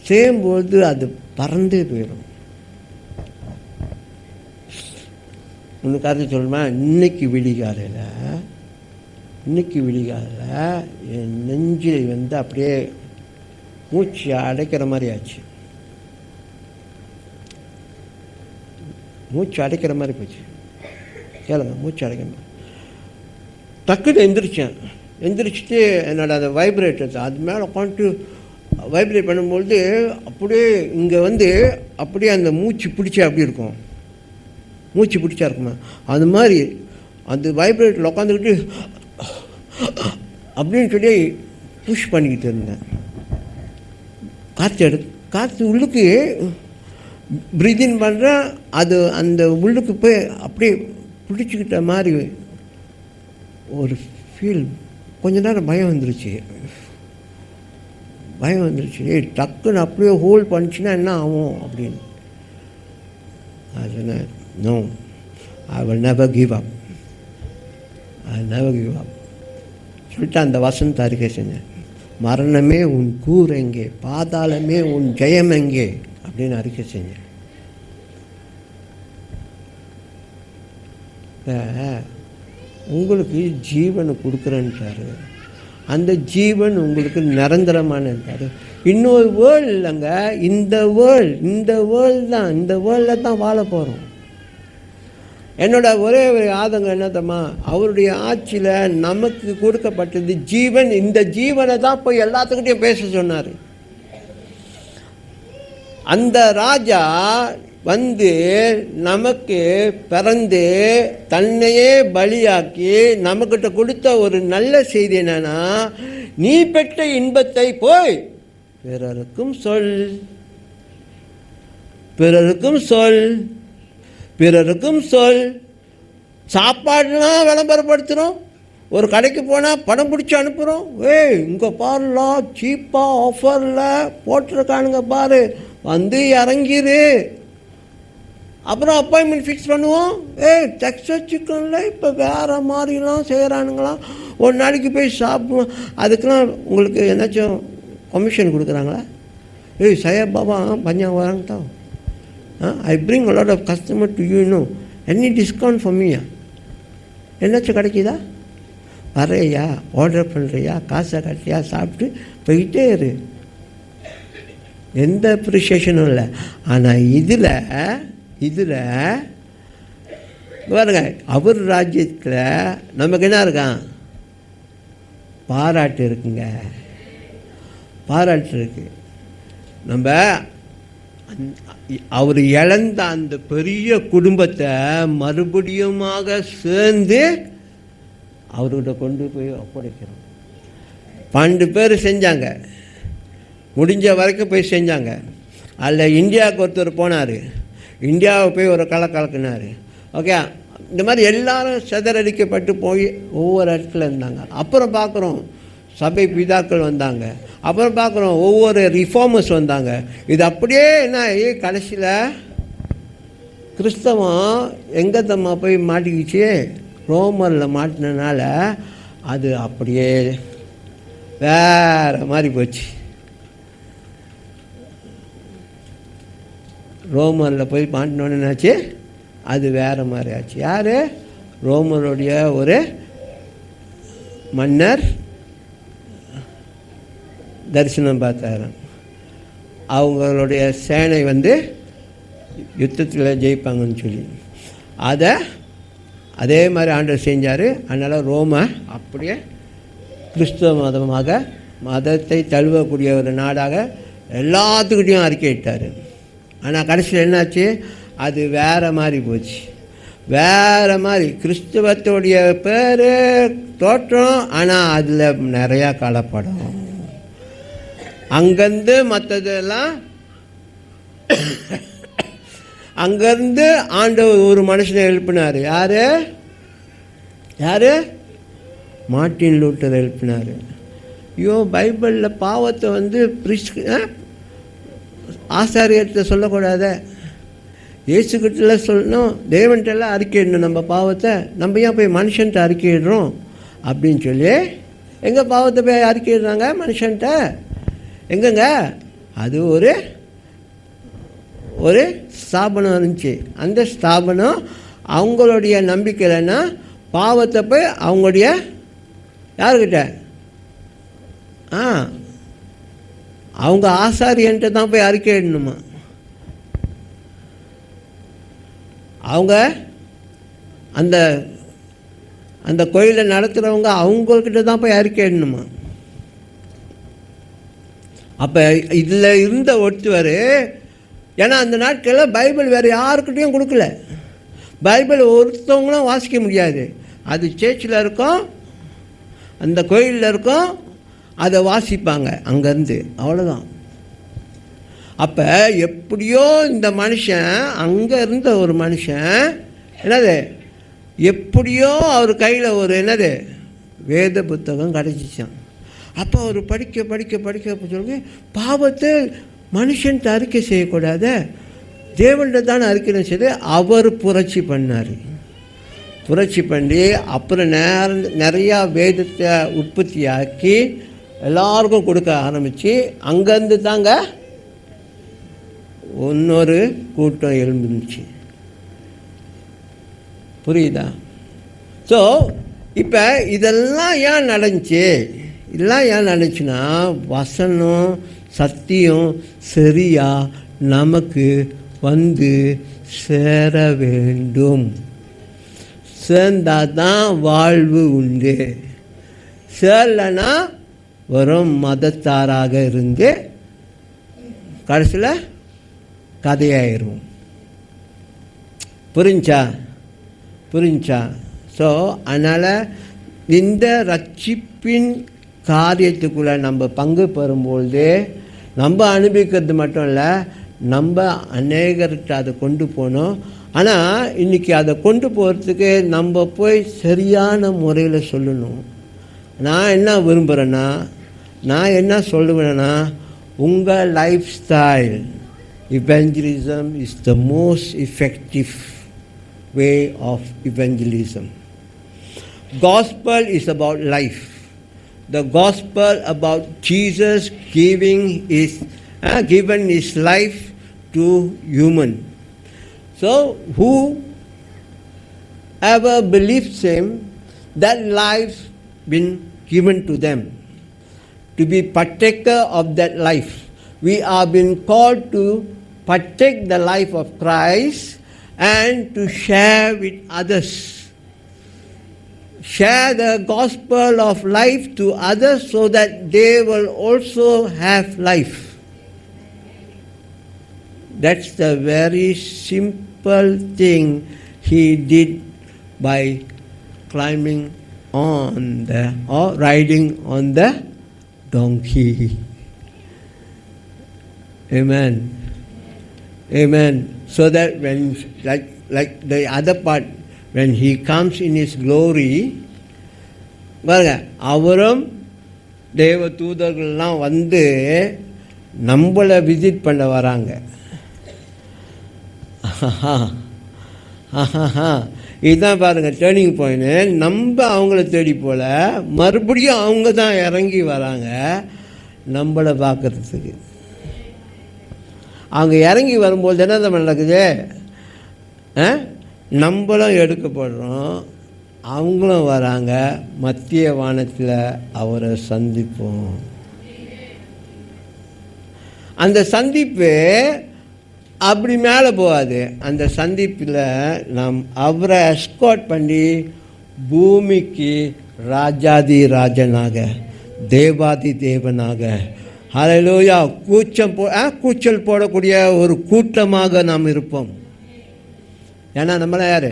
Speaker 1: செய்யும்போது அது பறந்தே போயிடும். ஒன்று கருத்து சொல்லுமா, இன்னைக்கு விடிகாலையில் என் நெஞ்சில் அப்படியே மூச்சு அடைக்கிற மாதிரி ஆச்சு. மூச்சு அடைக்கிற மாதிரி போச்சு. கேளுங்க, மூச்சு அடைக்கிற மாதிரி. டக்குன்னு எந்திரிச்சிட்டு என்னோட அந்த வைப்ரேட்டர் அது மேலே உட்காந்துட்டு வைப்ரேட் பண்ணும்பொழுது அப்படியே இங்கே அப்படியே அந்த மூச்சு பிடிச்சா அப்படி இருக்கும், மூச்சு பிடிச்சா இருக்குமா, அது மாதிரி அந்த வைப்ரேட்டரில் உட்காந்துக்கிட்டு அப்படின்னு சொல்லி புஷ் பண்ணிக்கிட்டு இருந்தேன். காற்று உள்ளுக்கு ப்ரீதின் பண்ணுறேன், அது அந்த உள்ளுக்கு போய் அப்படியே பிடிச்சிக்கிட்ட மாதிரி ஒரு ஃபீல். கொஞ்ச நேரம் பயம் வந்துருச்சு. டக்குன்னு அப்படியே ஹோல்ட் பண்ணிச்சுன்னா என்ன ஆகும் அப்படின்னு. அது சொன்னேன், no, I will never give up சொல்லிட்டு அந்த வசனத்தை அறிக்கை செஞ்சேன். மரணமே உன் கூர் எங்கே, பாதாளமே உன் ஜெயம் எங்கே அப்படின்னு அறிக்கை செஞ்சேன். உங்களுக்கு ஜீவனை கொடுக்குறேன்ட்டாரு. அந்த ஜீவன் உங்களுக்கு நிரந்தரமானது. இன்னொரு வேர்ல்டு இல்லைங்க, இந்த வேர்ல்டு தான், இந்த வேர்ல்டில் தான் வாழ போகிறோம். என்னோட ஒரே ஒரு ஆதங்கம் என்னத்தம்மா, அவருடைய ஆட்சியில் நமக்கு கொடுக்கப்பட்டது ஜீவன். இந்த ஜீவனை தான் போய் எல்லாத்துக்கிட்டையும் பேச சொன்னார். அந்த ராஜா வந்து நமக்கு பிறந்து தன்னையே பலியாக்கி நமக்கிட்ட கொடுத்த ஒரு நல்ல செய்தி என்னன்னா, நீ பெற்ற இன்பத்தை போய் பிறருக்கும் சொல், பிறருக்கும் சொல், பிறருக்கும் சொல். சாப்பாடுனா விளம்பரப்படுத்துகிறோம், ஒரு கடைக்கு போனால் படம் பிடிச்சி அனுப்புகிறோம். இங்கே பாருலாம் சீப்பாக ஆஃபரில் போட்டிருக்கானுங்க பாரு, வந்து இறங்கிரு. அப்புறம் அப்பாயின்மெண்ட் ஃபிக்ஸ் பண்ணுவோம். டெக்ஸஸ் சிக்கனில் இப்போ வேறு மாதிரிலாம் செய்கிறானுங்களாம், ஒரு நாளைக்கு போய் சாப்பிடுவோம். அதுக்கெலாம் உங்களுக்கு என்னாச்சும் கமிஷன் கொடுக்குறாங்களா? சையப் பாபா பஞ்சா வராங்க தான், I bring a lot of customer to you, know any discount for me? என்னாச்சும் கிடைக்குதா? வரையா, ஆர்டர் பண்ணுறியா, காசை கட்டியா, சாப்பிட்டு போயிட்டே இரு, எந்த அப்ரிஷியேஷனும் இல்லை. ஆனால் இதில் பாருங்க, அவர் ராஜ்யத்தில் நமக்கு என்ன இருக்கான்? பாராட்டு இருக்குங்க, பாராட்டு இருக்கு. நம்ம அவர் இழந்த அந்த பெரிய குடும்பத்தை மறுபடியுமாக சேர்ந்து அவர்கிட்ட கொண்டு போய் ஒப்படைக்கிறோம். 12 பேர் செஞ்சாங்க, முடிஞ்ச வரைக்கும் போய் செஞ்சாங்க. அதில் இந்தியாவுக்கு ஒருத்தர் போனார், இந்தியாவை போய் ஒரு கலக்கினார். ஓகே, இந்த மாதிரி எல்லாரும் சிதறடிக்கப்பட்டு போய் ஒவ்வொரு இடத்துல இருந்தாங்க. அப்புறம் பார்க்குறோம் சபை பிதாக்கள் வந்தாங்க, அப்புறம் பார்க்குறோம் ஒவ்வொரு ரிஃபார்மர்ஸ் வந்தாங்க. இது அப்படியே என்ன கடைசியில் கிறிஸ்தவம் எங்கே தம்மா போய் மாட்டிக்கிச்சு? ரோமரில் மாட்டினனால அது அப்படியே வேறு மாதிரி போச்சு. ரோமரில் போய் மாட்டினோன்னு என்னாச்சு? அது வேறு மாதிரி ஆச்சு. யார்? ரோமருடைய ஒரு மன்னர் தரிசனம் பார்த்தாரு. அவங்களுடைய சேனை வந்து யுத்தத்தில் ஜெயிப்பாங்கன்னு சொல்லி அதே மாதிரி ஆண்டவர் செஞ்சார். அதனால் ரோமை அப்படியே கிறிஸ்துவ மதத்தை தழுவக்கூடிய ஒரு நாடாக எல்லாத்துக்கிட்டையும் அறிக்கையிட்டார். ஆனால் கடைசியில் என்னாச்சு? அது வேறு மாதிரி போச்சு, வேறு மாதிரி. கிறிஸ்துவத்துடைய பேர் தோற்றம், ஆனால் அதில் நிறையா கலப்படம். அங்கேருந்து மற்றதெல்லாம் அங்கேருந்து ஆண்டவர் ஒரு மனுஷனை எழுப்பினார். யார்? மார்ட்டின் லூத்தர் எழுப்பினார். ஐயோ, பைபிளில் பாவத்தை வந்து ஆசாரியர்கிட்ட சொல்லக்கூடாத, இயேசுக்கிட்ட சொல்லணும், தேவன்கிட்டலாம் அறிக்கையிடணும் நம்ம பாவத்தை. நம்ம ஏன் போய் மனுஷன்ட்ட அறிக்கையிடுறோம் அப்படின்னு சொல்லி எங்கே பாவத்தை போய் அறிக்கையிடுறாங்க மனுஷன்ட்ட? எங்கங்க? அது ஒரு ஸ்தாபனம் இருந்துச்சு. அந்த ஸ்தாபனம் அவங்களுடைய நம்பிக்கையில்னா பாவத்தை போய் அவங்களுடைய யாருக்கிட்ட? அவங்க ஆசாரியன்ட்டு தான் போய் அறிக்கையிடணுமா? அவங்க அந்த கோயிலை நடத்துகிறவங்க அவங்கக்கிட்ட தான் போய் அறிக்கையிடணுமா? அப்போ இதில் இருந்த ஒருத்தவர், ஏன்னா அந்த நாட்களில் பைபிள் வேறு யாருக்கிட்டையும் கொடுக்கல. பைபிள் ஒருத்தவங்களும் வாசிக்க முடியாது. அது சர்ச்சில் இருக்கும், அந்த கோயிலில் இருக்கும், அதை வாசிப்பாங்க அங்கேருந்து, அவ்வளோதான். அப்போ எப்படியோ இந்த மனுஷன், அங்கே இருந்த ஒரு மனுஷன் என்னது, எப்படியோ அவர் கையில் ஒரு என்னது வேத புத்தகம் கிடச்சிச்சான். அப்போ அவர் படிக்க சொல்லி, பாவத்தை மனுஷன்ட்டு அறிக்கை செய்யக்கூடாத, தேவன்கிட்ட தானே அறிக்கை செய்து அவர் புரட்சி பண்ணார். புரட்சி பண்ணி அப்புறம் நிறையா வேதத்தை உற்பத்தி ஆக்கி எல்லாருக்கும் கொடுக்க ஆரம்பித்து, அங்கேருந்து தாங்க இன்னொரு கூட்டம் எழுந்துச்சு. புரியுதா? ஸோ இப்போ இதெல்லாம் ஏன் நடந்துச்சு? இதெல்லாம் ஏன் நடந்துச்சுன்னா வசனம் சத்தியம் சரியாக நமக்கு வந்து சேர வேண்டும். சேர்ந்தால் தான் வாழ்வு உண்டு. சேரலைன்னா வெறும் மதத்தாராக இருந்து கடைசியில் கதையாயிரும். புரிஞ்சா? ஸோ அதனால் இந்த ரட்சிப்பின் காரியத்துக்குள்ளே நம்ம பங்கு பெறும்பொழுது நம்ம அனுபவிக்கிறது மட்டும் இல்லை, நம்ம அநேகர்கிட்ட அதை கொண்டு போகணும். ஆனால் இன்றைக்கி அதை கொண்டு போகிறதுக்கு நம்ம போய் சரியான முறையில் சொல்லணும். நான் என்ன விரும்புகிறேன்னா, நான் என்ன சொல்லுவேன்னா, உங்கள் life style evangelism is the most effective way of evangelism. Gospel is about life. The gospel about Jesus given his life to human. So whoever believes him, that life been given to them to be partaker of that life. We are being called to partake the life of Christ and to share with others. Share the gospel of life to others so that they will also have life. That's the very simple thing he did by climbing on the or riding on the donkey. Amen. So that when like the other part, when he comes in his glory, பாருங்க, அவரும் தேவ தூதர்கள்லாம் வந்து நம்மளை visit பண்ண வராங்க. இதுதான் பாருங்கள் turning point. நம்ம அவங்கள தேடி போல மறுபடியும் அவங்க தான் இறங்கி வராங்க நம்மளை பார்க்குறதுக்கு. அவங்க இறங்கி வரும்போது என்ன தான் நடக்குது? நம்மளும் எடுக்கப்படுறோம், அவங்களும் வராங்க. மத்திய வானத்தில் அவரை சந்திப்போம். அந்த சந்திப்பு அப்படி மேலே போகாது. அந்த சந்திப்பில் நாம் அவரை எஸ்கார்ட் பண்ணி பூமிக்கு ராஜாதி ராஜனாக தேவாதி தேவனாக ஹல்லேலூயா கூச்சல் போடக்கூடிய ஒரு கூட்டமாக நாம் இருப்போம். ஏன்னா நம்மளாம் யார்?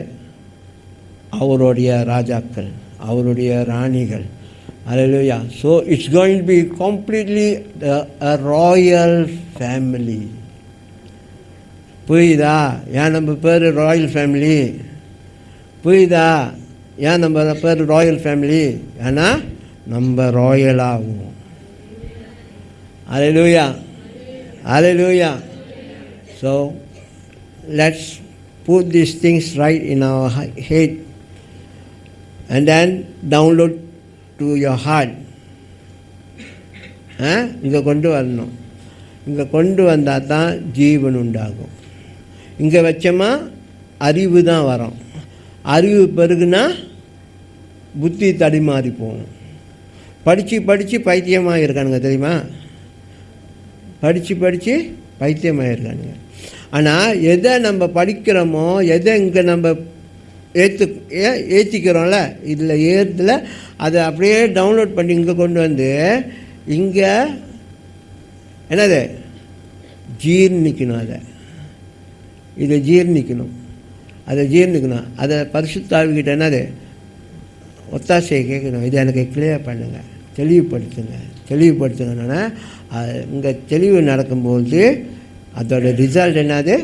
Speaker 1: அவருடைய ராஜாக்கள், அவருடைய ராணிகள். Hallelujah. So it's going to be completely a royal family. புரியுதா? ஏன் நம்ம பேர் ராயல் ஃபேமிலி? புரியுதா? ஏன் நம்ம பேர் ராயல் ஃபேமிலி? ஏன்னா நம்ம ராயலாகும். Hallelujah. Hallelujah. So let's put these things right in our head and then download to your heart. இங்கே கொண்டு வரணும். இங்கே கொண்டு வந்தால் தான் ஜீவன் உண்டாகும். இங்கே வச்சோமா அறிவு தான் வரும். அறிவு பெருகுனா புத்தி தடிமாறி போகும். படித்து பைத்தியமாக இருக்கானுங்க தெரியுமா? படித்து பைத்தியமாக இருக்கானுங்க. ஆனால் எதை நம்ம படிக்கிறோமோ, எதை இங்கே நம்ம ஏற்றிக்கிறோம்ல, இதில் ஏற்றுல அதை அப்படியே டவுன்லோட் பண்ணி இங்கே கொண்டு வந்து இங்கே என்னது ஜீர்ணிக்கணும். இதை ஜீர்ணிக்கணும். அதை பரிசுத்தாவிக்கிட்ட என்னது ஒத்தாசையை கேட்கணும். இதை எனக்கு கிளியர் பண்ணுங்கள், தெளிவுபடுத்துங்கன்னா இங்கே தெளிவு நடக்கும்போது அதோட ரிசல்ட் என்னது?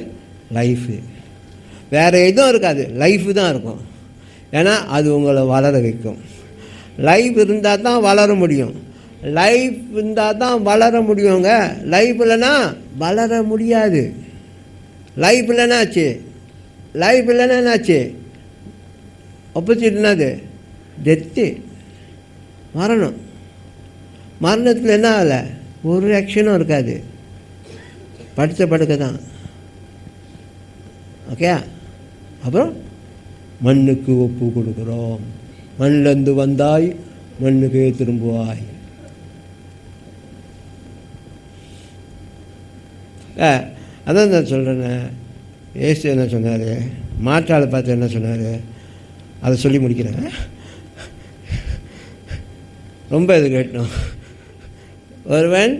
Speaker 1: லைஃபு. வேறு எதுவும் இருக்காது, லைஃபு தான் இருக்கும். ஏன்னா அது உங்களை வளர வைக்கும். லைஃப் இருந்தால் தான் வளர முடியும். லைஃப் இருந்தால் தான் வளர முடியுங்க. லைஃப் இல்லைன்னா வளர முடியாது. லைஃப் இல்லைன்னா என்னாச்சு? ஆப்போசிட் என்னது? டெத்து, மரணம். மரணத்தில் என்ன ஆகலை? ஒரு ஆக்ஷனும் இருக்காது, படுத்த படுக்க தான். ஓகே. அப்புறம் மண்ணுக்கு ஒப்பு கொடுக்குறோம். மண்ணிலிருந்து வந்தாய், மண்ணுக்கே திரும்புவாய். அதான் நான் சொல்கிறேன்னே, ஏசு என்ன சொன்னார், மாற்றாளை பார்த்து என்ன சொன்னார், அதை சொல்லி முடிக்கிறேன். ரொம்ப இது கேட்டோம். ஒருவன்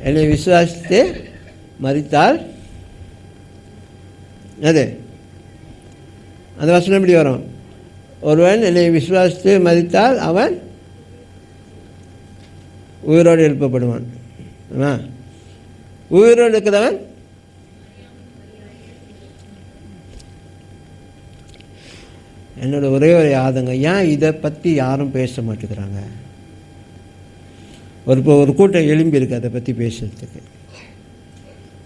Speaker 1: என்னை விசுவாசித்து மரித்தால், அது அந்த வசனம் எப்படி வரும்? ஒருவன் என்னை விசுவாசித்து மரித்தால் அவன் உயிரோடு எழுப்பப்படுவான். உயிரோடு இருக்கிறவன் என்னோட ஒரே ஒரு ஆதங்க, ஏன் இதை பற்றி யாரும் பேச மாட்டேங்கிறாங்க? ஒரு கூட்டம் எழும்பி இருக்குது அதை பற்றி பேசுறதுக்கு.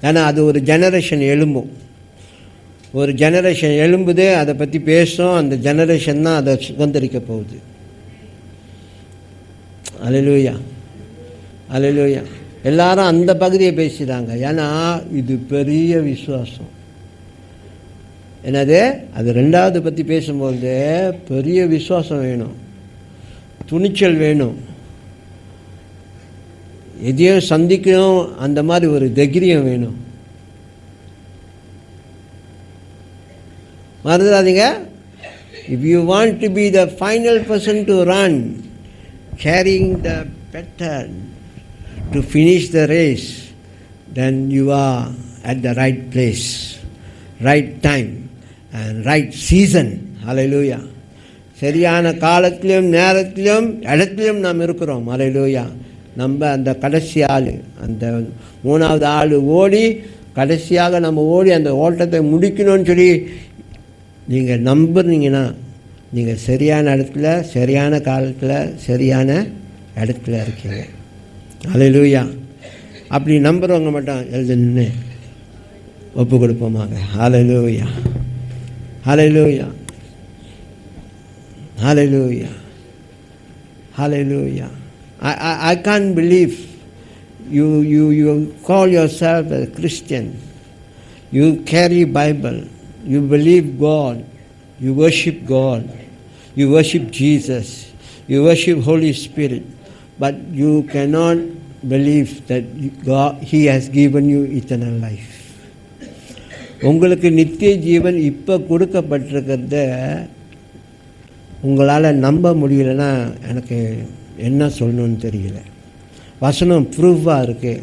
Speaker 1: ஏன்னா அது ஒரு ஜெனரேஷன் எழும்பும், ஒரு ஜெனரேஷன் எழும்புது, அதை பற்றி பேசும். அந்த ஜெனரேஷன் தான் அதை சுதந்திரிக்க போகுது. அல்லேலூயா, அல்லேலூயா. எல்லாரும் அந்த பகுதியை பேசுகிறாங்க. ஏன்னா இது பெரிய விசுவாசம். என்னது? அது ரெண்டாவது பற்றி பேசும்போது பெரிய விசுவாசம் வேணும், துணிச்சல் வேணும், எதையும் சந்திக்கணும், அந்த மாதிரி ஒரு தைரியம் வேணும். மறந்துடாதீங்க. If you want to be the final person to run carrying the pattern to finish the race, then you are at the right place, right time and right season. Hallelujah. சரியான காலத்திலும் நேரத்திலும் இடத்திலும் நாம் இருக்கிறோம். ஹல்லேலூயா. நம்ம அந்த கடைசி ஆள், அந்த மூணாவது ஆள் ஓடி கடைசியாக நம்ம ஓடி அந்த ஓட்டத்தை முடிக்கணும்னு சொல்லி நீங்கள் நம்புறீங்கன்னா நீங்கள் சரியான இடத்துல, சரியான காலத்தில், சரியான இடத்துல இருக்கீங்க. ஹல்லேலூயா. அப்படி நம்புகிறவங்க மட்டும் எழுதி நின்று ஒப்பு கொடுப்போமாங்க. ஹல்லேலூயா, ஹல்லேலூயா, ஹல்லேலூயா, ஹல்லேலூயா. I can't believe you call yourself a Christian. You carry Bible. You believe God. You worship God. You worship Jesus. You worship Holy Spirit. But you cannot believe that God, He has given you eternal life. உங்களுக்கு நித்திய ஜீவன் இப்போ கொடுக்கப்பட்டிருக்கிறத உங்களால் நம்ப முடியலன்னா எனக்கு என்ன சொல்லணும்னு தெரியல. வசனம் ப்ரூஃபாக இருக்குது,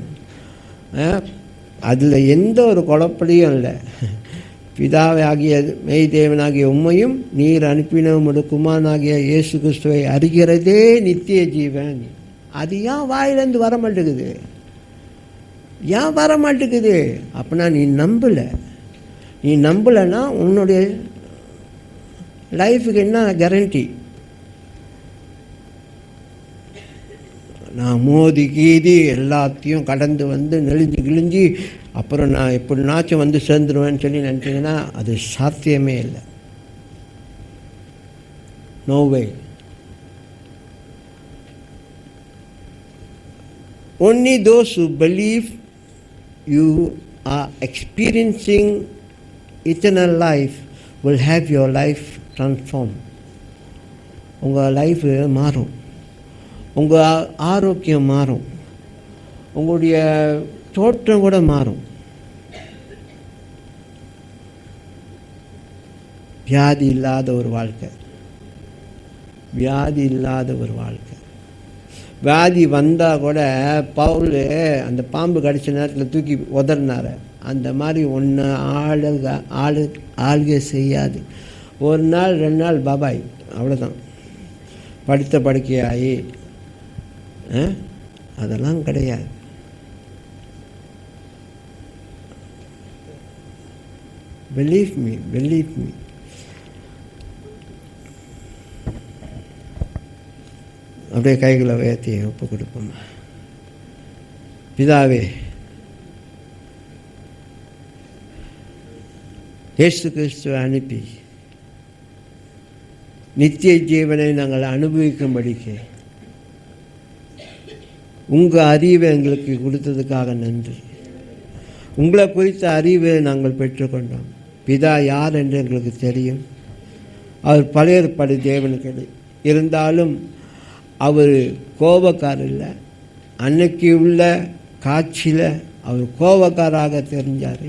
Speaker 1: அதில் எந்த ஒரு குழப்படியும் இல்லை. பிதாவை ஆகிய மெய் தேவனாகிய உம்மையும் நீர் அனுப்பின உம்முடைய குமாரனாகிய இயேசு கிறிஸ்துவை அறிகிறதே நித்திய ஜீவன். அது ஏன் வாயிலேருந்து வர மாட்டேங்குது? ஏன் வர மாட்டேங்குது? அப்படின்னா நீ நம்பலை. நீ நம்பலைன்னா உன்னுடைய லைஃபுக்கு என்ன கேரண்டி? நான் மோதி கீதி எல்லாத்தையும் கடந்து வந்து நெளிஞ்சு கிழிஞ்சி அப்புறம் நான் எப்படினாச்சும் வந்து சேர்ந்துருவேன்னு சொல்லி நினச்சிங்கன்னா அது சாத்தியமே இல்லை. No way. Only those who believe you are experiencing eternal life will have your life transformed. உங்கள் லைஃப் மாறும், உங்கள் ஆரோக்கியம் மாறும், உங்களுடைய தோற்றம் கூட மாறும். வியாதி இல்லாத ஒரு வாழ்க்கை, வியாதி இல்லாத ஒரு வாழ்க்கை. வியாதி வந்தால் கூட பவுல் அந்த பாம்பு கடிச்ச நேரத்தில் தூக்கி உதறினார். அந்த மாதிரி ஒன்று ஆளுகை செய்யாது. ஒரு நாள் 2 நாள் பாபாய், அவ்வளோதான். படுத்த படுக்கையாகி அதெல்லாம் கிடையாது. Believe me, believe me. அப்படியே கைகளை உயர்த்தி ஒப்பு கொடுப்போம். பிதாவே, இயேசு கிறிஸ்துவை அனுப்பி நித்திய ஜீவனை நாங்கள் அனுபவிக்கும்படிக்கு உங்கள் அறிவை எங்களுக்கு கொடுத்ததுக்காக நன்றி. உங்களை குறித்த அறிவை நாங்கள் பெற்றுக்கொண்டோம். பிதா யார் என்று எங்களுக்கு தெரியும். அவர் பழைய ஏற்பாடு தேவனுக்கு இருந்தாலும் அவர் கோபக்காரர் இல்லை. அன்னைக்கு உள்ள காட்சியில் அவர் கோபக்காராக தெரிஞ்சார்.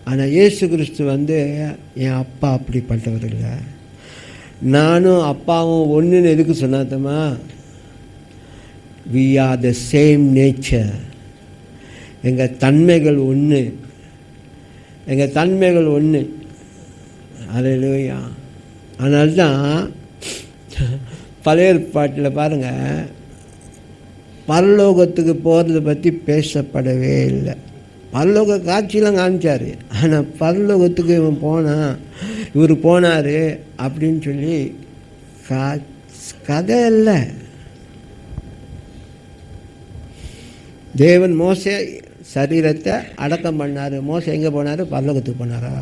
Speaker 1: ஆனால் இயேசு கிறிஸ்து என் அப்பா அப்படிப்பட்டவர் இல்லை, நானும் அப்பாவும் ஒன்றுன்னு எதுக்கு சொன்னாத்தம்மா, we are the same nature. எங்கள் தன்மைகள் ஒன்று, எங்கள் தன்மைகள் ஒன்று. அல்லேலூயா. அதனால்தான் பழைய ஏற்பாட்டில் பாருங்கள், பரலோகத்துக்கு போகிறத பற்றி பேசப்படவே இல்லை. பரலோக காட்சியெலாம் காமிச்சார், ஆனால் பரலோகத்துக்கு இவர் போனார் அப்படின்னு சொல்லி கதை இல்லை. தேவன் மோசே சரீரத்தை அடக்கம் பண்ணார். மோசே எங்கே போனார்? பரலோகத்துக்கு போனாரா?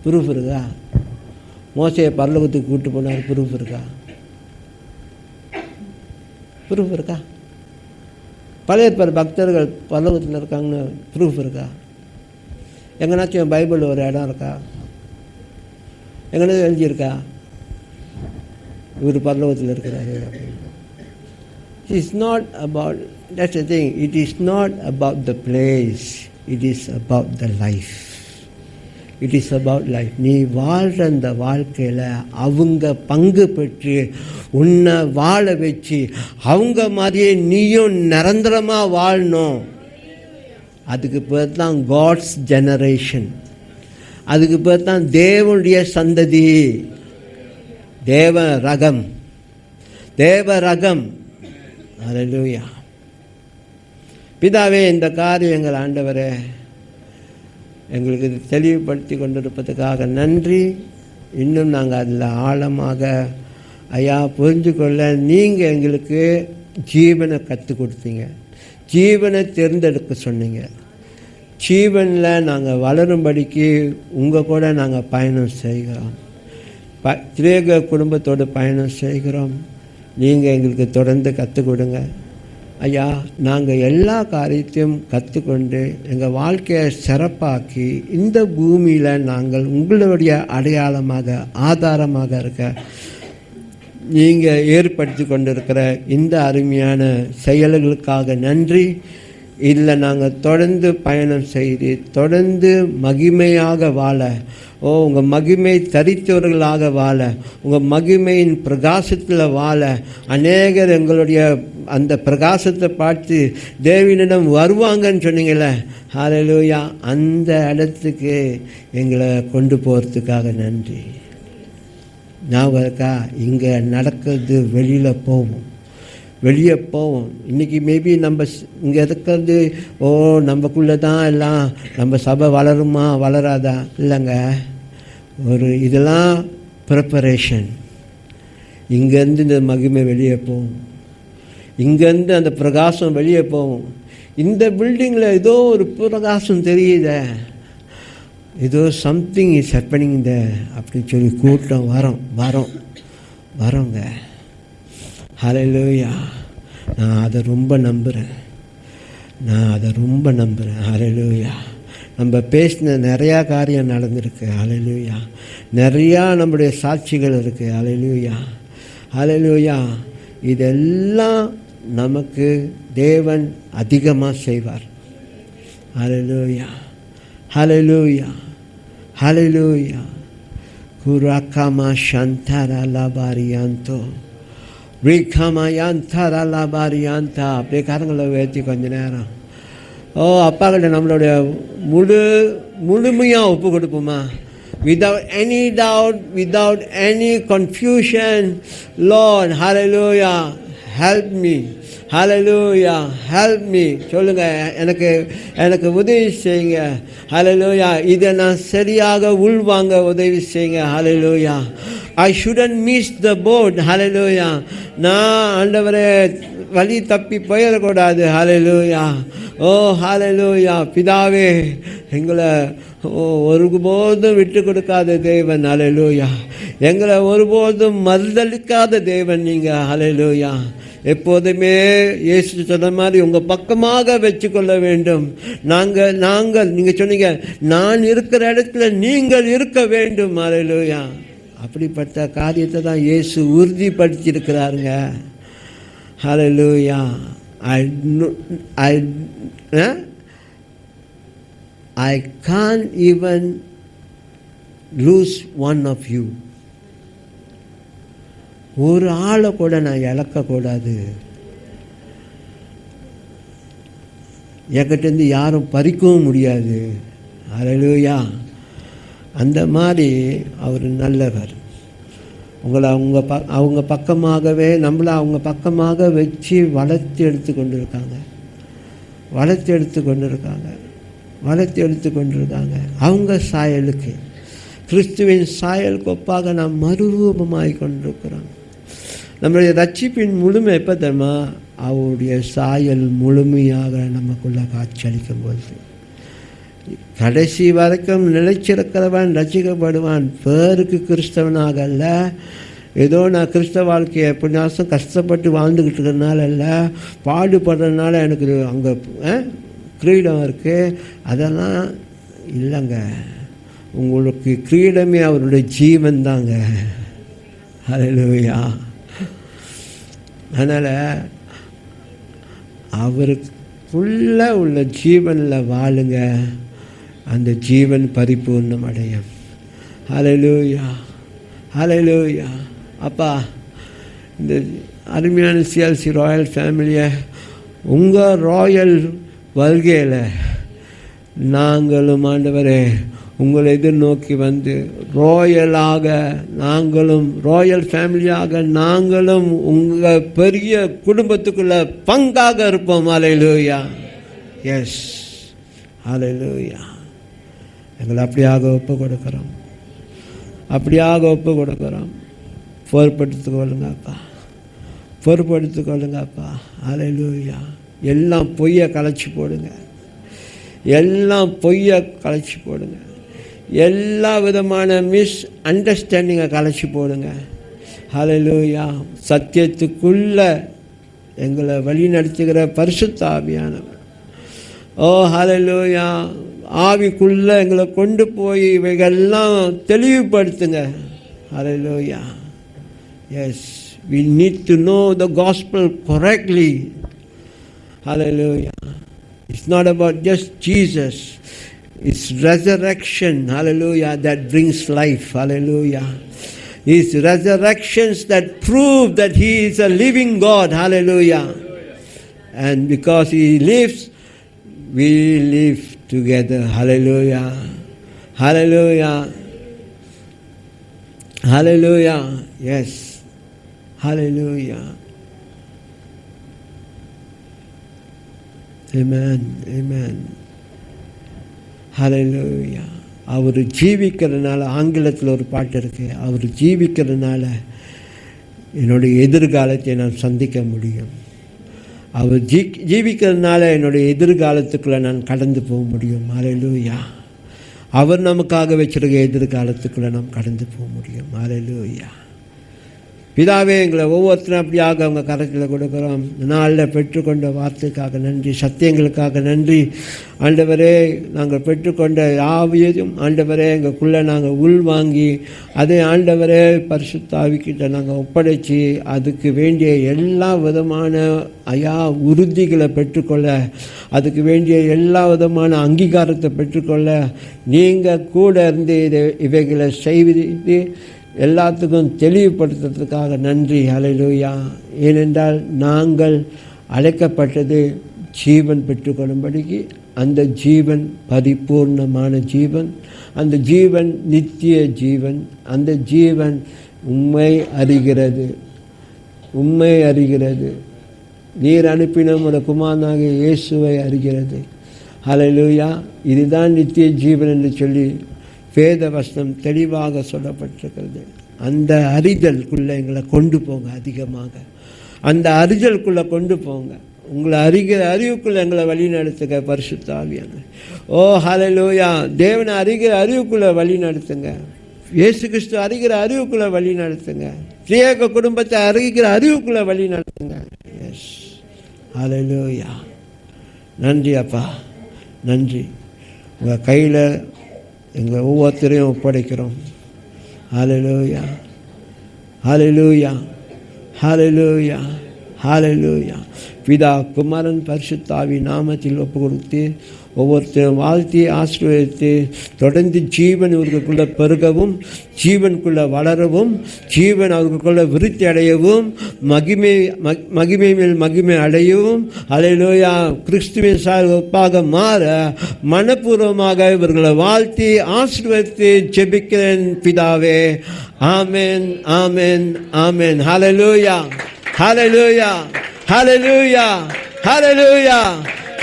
Speaker 1: ப்ரூஃப் இருக்கா? மோசையை பரலோகத்துக்கு கூப்பிட்டு போனார், ப்ரூஃப் இருக்கா? ப்ரூஃப் இருக்கா? பழைய ஏற்பாடு பக்தர்கள் பரலோகத்தில் இருக்காங்கன்னு ப்ரூஃப் இருக்கா? எங்கேனாச்சும் பைபிள் ஒரு இடம் இருக்கா? எங்கேனாச்சும் எழுதியிருக்கா இவர் பரலோகத்தில் இருக்கிறாரு அப்படின்னு? It's not about, that's the thing, it is not about the place, it is about the life. It is about life. நீ வாழ்கிற அந்த வாழ்க்கையில் அவங்க பங்கு பெற்று உன்னை வாழ வச்சு அவங்க மாதிரியே நீயும் நிரந்தரமாக வாழணும். அதுக்கு பேர் தான் காட்ஸ் ஜெனரேஷன். அதுக்கு பேர் தான் தேவனுடைய சந்ததி, தேவ ரகம், தேவ ரகம். அல்லேலூயா. பிதாவே, இந்த காரியங்கள் ஆண்டவரே எங்களுக்கு தெளிவுபடுத்தி கொண்டிருப்பதுக்காக நன்றி. இன்னும் நாங்கள் அதில் ஆழமாக ஐயா புரிஞ்சு கொள்ள நீங்கள் எங்களுக்கு ஜீவனை கற்றுக் கொடுத்தீங்க, ஜீவனை தேர்ந்தெடுக்க சொன்னீங்க. ஜீவனில் நாங்கள் வளரும்படிக்கு உங்கள் கூட நாங்கள் பயணம் செய்கிறோம். திரேக குடும்பத்தோடு பயணம் செய்கிறோம். நீங்கள் எங்களுக்கு தொடர்ந்து கற்றுக் கொடுங்க ஐயா. நாங்கள் எல்லா காரியத்தையும் கற்றுக்கொண்டு எங்கள் வாழ்க்கையை சிறப்பாக்கி இந்த பூமியில் நாங்கள் உங்களுடைய அடையாளமாக ஆதாரமாக இருக்க நீங்கள் ஏற்படுத்தி கொண்டிருக்கிற இந்த அருமையான செயல்களுக்காக நன்றி. இதில் நாங்கள் தொடர்ந்து பயணம் செய்து தொடர்ந்து மகிமையாக வாழ, உங்கள் மகிமை தரித்தவர்களாக வாழ, உங்கள் மகிமையின் பிரகாசத்தில் வாழ அநேகர் எங்களுடைய அந்த பிரகாசத்தை பார்த்து தேவனிடம் வருவாங்கன்னு சொன்னீங்களே, ஹல்லேலூயா. அந்த இடத்துக்கு எங்களை கொண்டு போகிறதுக்காக நன்றி. ஞாபகம் இருக்கா? இங்கே நடக்கிறது வெளியில் போவோம், வெளியே போவோம். இன்றைக்கி மேபி நம்ம இங்கே இருக்கிறது நமக்குள்ளே தான் எல்லாம், நம்ம சபை வளருமா வளராதா இல்லைங்க. இதெல்லாம் ப்ரிப்பரேஷன். இங்கேருந்து இந்த மகிமை வெளியே போகும், இங்கேருந்து அந்த பிரகாசம் வெளியே போகும். இந்த பில்டிங்கில் ஏதோ ஒரு பிரகாசம் தெரியுதே, ஏதோ சம்திங் இஸ் ஹேப்பனிங் த அப்படின்னு சொல்லி கூட்டம் வரோங்க. ஹல்லேலூயா. நான் அதை ரொம்ப நம்புகிறேன், ஹல்லேலூயா. நம்ம பேசின நிறையா காரியம் நடந்திருக்கு, ஹல்லேலூயா. நிறையா நம்முடைய சாட்சிகள் இருக்குது, ஹல்லேலூயா, ஹல்லேலூயா. இதெல்லாம் நமக்கு தேவன் அதிகமாக செய்வார். ஹல்லேலூயா, ஹல்லேலூயா, ஹல்லேலூயா. குராக்காமா சந்தாரா லாபாரியாந்தோ ரீகாமாயாந்தாரா லாபாரியாந்தா. அப்படியே காரங்களை உயர்த்தி கொஞ்ச நேரம் அப்பாக்கிட்ட நம்மளுடைய முழுமையாக ஒப்பு கொடுப்போமா? Without any doubt, without any confusion, Lord, hallelujah, help me, hallelujah, help me. சொல்லுங்க, எனக்கு உதவி செய்யுங்க, hallelujah. இதை நான் சரியாக உள்வாங்க உதவி செய்யுங்க, hallelujah. I shouldn't miss the boat, hallelujah. நான் ஆண்டவரே வழி தப்பி போயிடக்கூடாது, hallelujah. ஹல்லேலூயா. பிதாவே, எங்களை ஒருபோதும் விட்டு கொடுக்காத தேவன், ஹல்லேலூயா. எங்களை ஒருபோதும் மறுதளிக்காத தேவன் நீங்கள், ஹல்லேலூயா. எப்போதுமே இயேசு சொன்ன மாதிரி உங்கள் பக்கமாக வச்சுக்கொள்ள வேண்டும். நீங்கள் சொன்னீங்க, நான் இருக்கிற இடத்துல நீங்கள் இருக்க வேண்டும். அல்லேலூயா. அப்படிப்பட்ட காரியத்தை தான் இயேசு உறுதிப்படுத்தியிருக்கிறாருங்க. ஹல்லேலூயா. I can't even lose one of you. ஒரு ஆளை கூட நான் இழக்கக்கூடாது. என்கிட்டேருந்து யாரும் பறிக்கவும் முடியாது. ஹல்லேலூயா. அந்த மாதிரி அவர் நல்லவர். உங்களை அவங்க பக்கமாகவே நம்மளை அவங்க பக்கமாக வச்சு வளர்த்து எடுத்து கொண்டிருக்காங்க. அவங்க சாயலுக்கு, கிறிஸ்துவின் சாயல் கொப்பாக நாம் மறுரூபமாகி கொண்டிருக்கிறோம். நம்மளுடைய ரட்சிப்பின் முழுமை எப்போ தெரியுமா? அவருடைய சாயல் முழுமையாக நமக்குள்ளே காட்சியளிக்கும் போது. கடைசி வரைக்கும் நிலைச்சிருக்கிறவன் ரட்சிக்கப்படுவான். பேருக்கு கிறிஸ்தவனாக அல்ல, ஏதோ நான் கிறிஸ்தவ வாழ்க்கையை எப்படினாலும் கஷ்டப்பட்டு வாழ்ந்துக்கிட்டு இருக்கிறதுனால இல்லை, பாடுபடுறதுனால எனக்கு அங்கே கிரீடம் இருக்குது, அதெல்லாம் இல்லைங்க. உங்களுக்கு கிரீடமே அவருடைய ஜீவன் தாங்க. ஹல்லேலூயா. அதனால் அவருக்குள்ள உள்ள ஜீவனில் வாழுங்க, அந்த ஜீவன் பரிபூர்ணம் அடையும். ஹல்லேலூயா. ஹல்லேலூயா. அப்பா, இந்த அருமையான சிஎல்சி ராயல் ஃபேமிலியை உங்கள் ராயல் வருகையில் நாங்களும் ஆண்டவரே உங்களை எதிர்நோக்கி வந்து ராயலாக நாங்களும், ராயல் ஃபேமிலியாக நாங்களும் உங்கள் பெரிய குடும்பத்துக்குள்ள பங்காக இருப்போம். ஹல்லேலூயா. எஸ், ஹல்லேலூயா. எங்களை அப்படியாக ஒப்பு கொடுக்குறோம். பொறுப்படுத்திக்கொள்ளுங்கப்பா. ஹல்லேலூயா. எல்லாம் பொய்யை கலைச்சி போடுங்க. எல்லா விதமான மிஸ் அண்டர்ஸ்டாண்டிங்கை கலைச்சி போடுங்க. ஹல்லேலூயா. சத்தியத்துக்குள்ள எங்களை வழி நடத்துகிற பரிசுத்த ஆவியானவர், ஓ ஹல்லேலூயா, ஆவிக்குள்ளே எங்களை கொண்டு போய் இவைகள்லாம் தெளிவுபடுத்துங்க. Hallelujah. Yes, we need to know the gospel correctly. Hallelujah. It's not about just Jesus. It's resurrection, hallelujah, that brings life. Hallelujah. It's resurrections that prove that He is a living God. Hallelujah. And because He lives, we live together. Hallelujah. Hallelujah. Hallelujah. Yes. Hallelujah. Amen. Amen. Hallelujah. அவர் ஜீவிக்கிறதுனால, ஆங்கிலத்தில் ஒரு பாட்டு இருக்குது, அவர் ஜீவிக்கிறதுனால என்னுடைய எதிர்காலத்தை நான் சந்திக்க முடியும். அவர் ஜீவிக்கிறதுனால என்னுடைய எதிர்காலத்துக்குள்ளே நான் கடந்து போக முடியும். ஹல்லேலூயா. அவர் நமக்காக வச்சிருக்க எதிர்காலத்துக்குள்ளே நாம் கடந்து போக முடியும். ஹல்லேலூயா. பிதாவே, எங்களை ஒவ்வொருத்தரும் அப்படியாக அவங்க கரத்தில் கொடுக்குறோம். நாளில் பெற்றுக்கொண்ட வார்த்தைக்காக நன்றி, சத்தியங்களுக்காக நன்றி. ஆண்டவரே, நாங்கள் பெற்றுக்கொண்ட யாவையும் ஆண்டவரே எங்களுக்குள்ளே நாங்கள் உள்வாங்கி அதை ஆண்டவரே பரிசுத்த ஆவிக்கிட்ட நாங்கள் ஒப்படைச்சி அதுக்கு வேண்டிய எல்லா விதமான உறுதிகளை பெற்றுக்கொள்ள, அதுக்கு வேண்டிய எல்லா விதமான அங்கீகாரத்தை பெற்றுக்கொள்ள நீங்கள் கூட இருந்து இவைகளை செய்து எல்லாத்துக்கும் தெளிவுபடுத்துறதுக்காக நன்றி. ஹல்லேலூயா. ஏனென்றால் நாங்கள் அழைக்கப்பட்டது ஜீவன் பெற்றுக்கொள்ளும்படிக்கு. அந்த ஜீவன் பரிபூர்ணமான ஜீவன், அந்த ஜீவன் நித்திய ஜீவன், அந்த ஜீவன் உம்மை அறிகிறது. நீர் அனுப்பின உம்முடைய குமாரனாகிய இயேசுவை அறிகிறது. ஹல்லேலூயா. இதுதான் நித்திய ஜீவன் என்று சொல்லி வேத வசனம் தெளிவாக சொல்லப்பட்டிருக்கிறது. அந்த அறிதலுக்குள்ளே எங்களை கொண்டு போங்க. அதிகமாக அந்த அறிதலுக்குள்ளே கொண்டு போங்க. உங்களை அறிவுக்குள்ளே எங்களை வழி நடத்துங்க பரிசுத்த ஆவியானவர். ஓ ஹல்லேலூயா. தேவனை அறிகிற அறிவுக்குள்ளே வழி நடத்துங்க. இயேசு கிறிஸ்து அறிகிற அறிவுக்குள்ளே வழி நடத்துங்க. திரியேக குடும்பத்தை அறிகிற அறிவுக்குள்ளே வழி நடத்துங்க. எஸ். ஹல்லேலூயா. நன்றி அப்பா, நன்றி. உங்கள் கையில் எங்களை ஒவ்வொருத்தரையும் ஒப்படைக்கிறோம். ஹல்லேலூயா, ஹல்லேலூயா, ஹல்லேலூயா, ஹல்லேலூயா. பிதா குமாரன் பரிசுத்தாவி நாமத்தில் ஒப்பு கொடுத்து ஒவ்வொருத்தரும் வாழ்த்தி ஆசீர்வதித்து தொடர்ந்து ஜீவன் இவர்களுக்குள்ள பெருகவும், ஜீவனுக்குள்ள வளரவும், ஜீவன் அவர்களுக்குள்ள விருத்தி அடையவும், மகிமை மேல் மகிமை அடையவும், ஹல்லேலூயா, கிறிஸ்துவின் ஒப்பாக மாற மனப்பூர்வமாக இவர்களை வாழ்த்தி ஆசீர்வதித்து ஜெபிக்கிறேன் பிதாவே. ஆமென், ஆமென், ஆமென். ஹல்லேலூயா, ஹல்லேலூயா, ஹல்லேலூயா, ஹல்லேலூயா,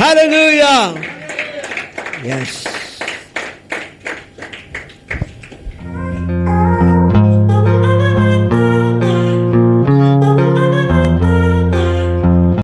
Speaker 1: ஹல்லேலூயா. Yes.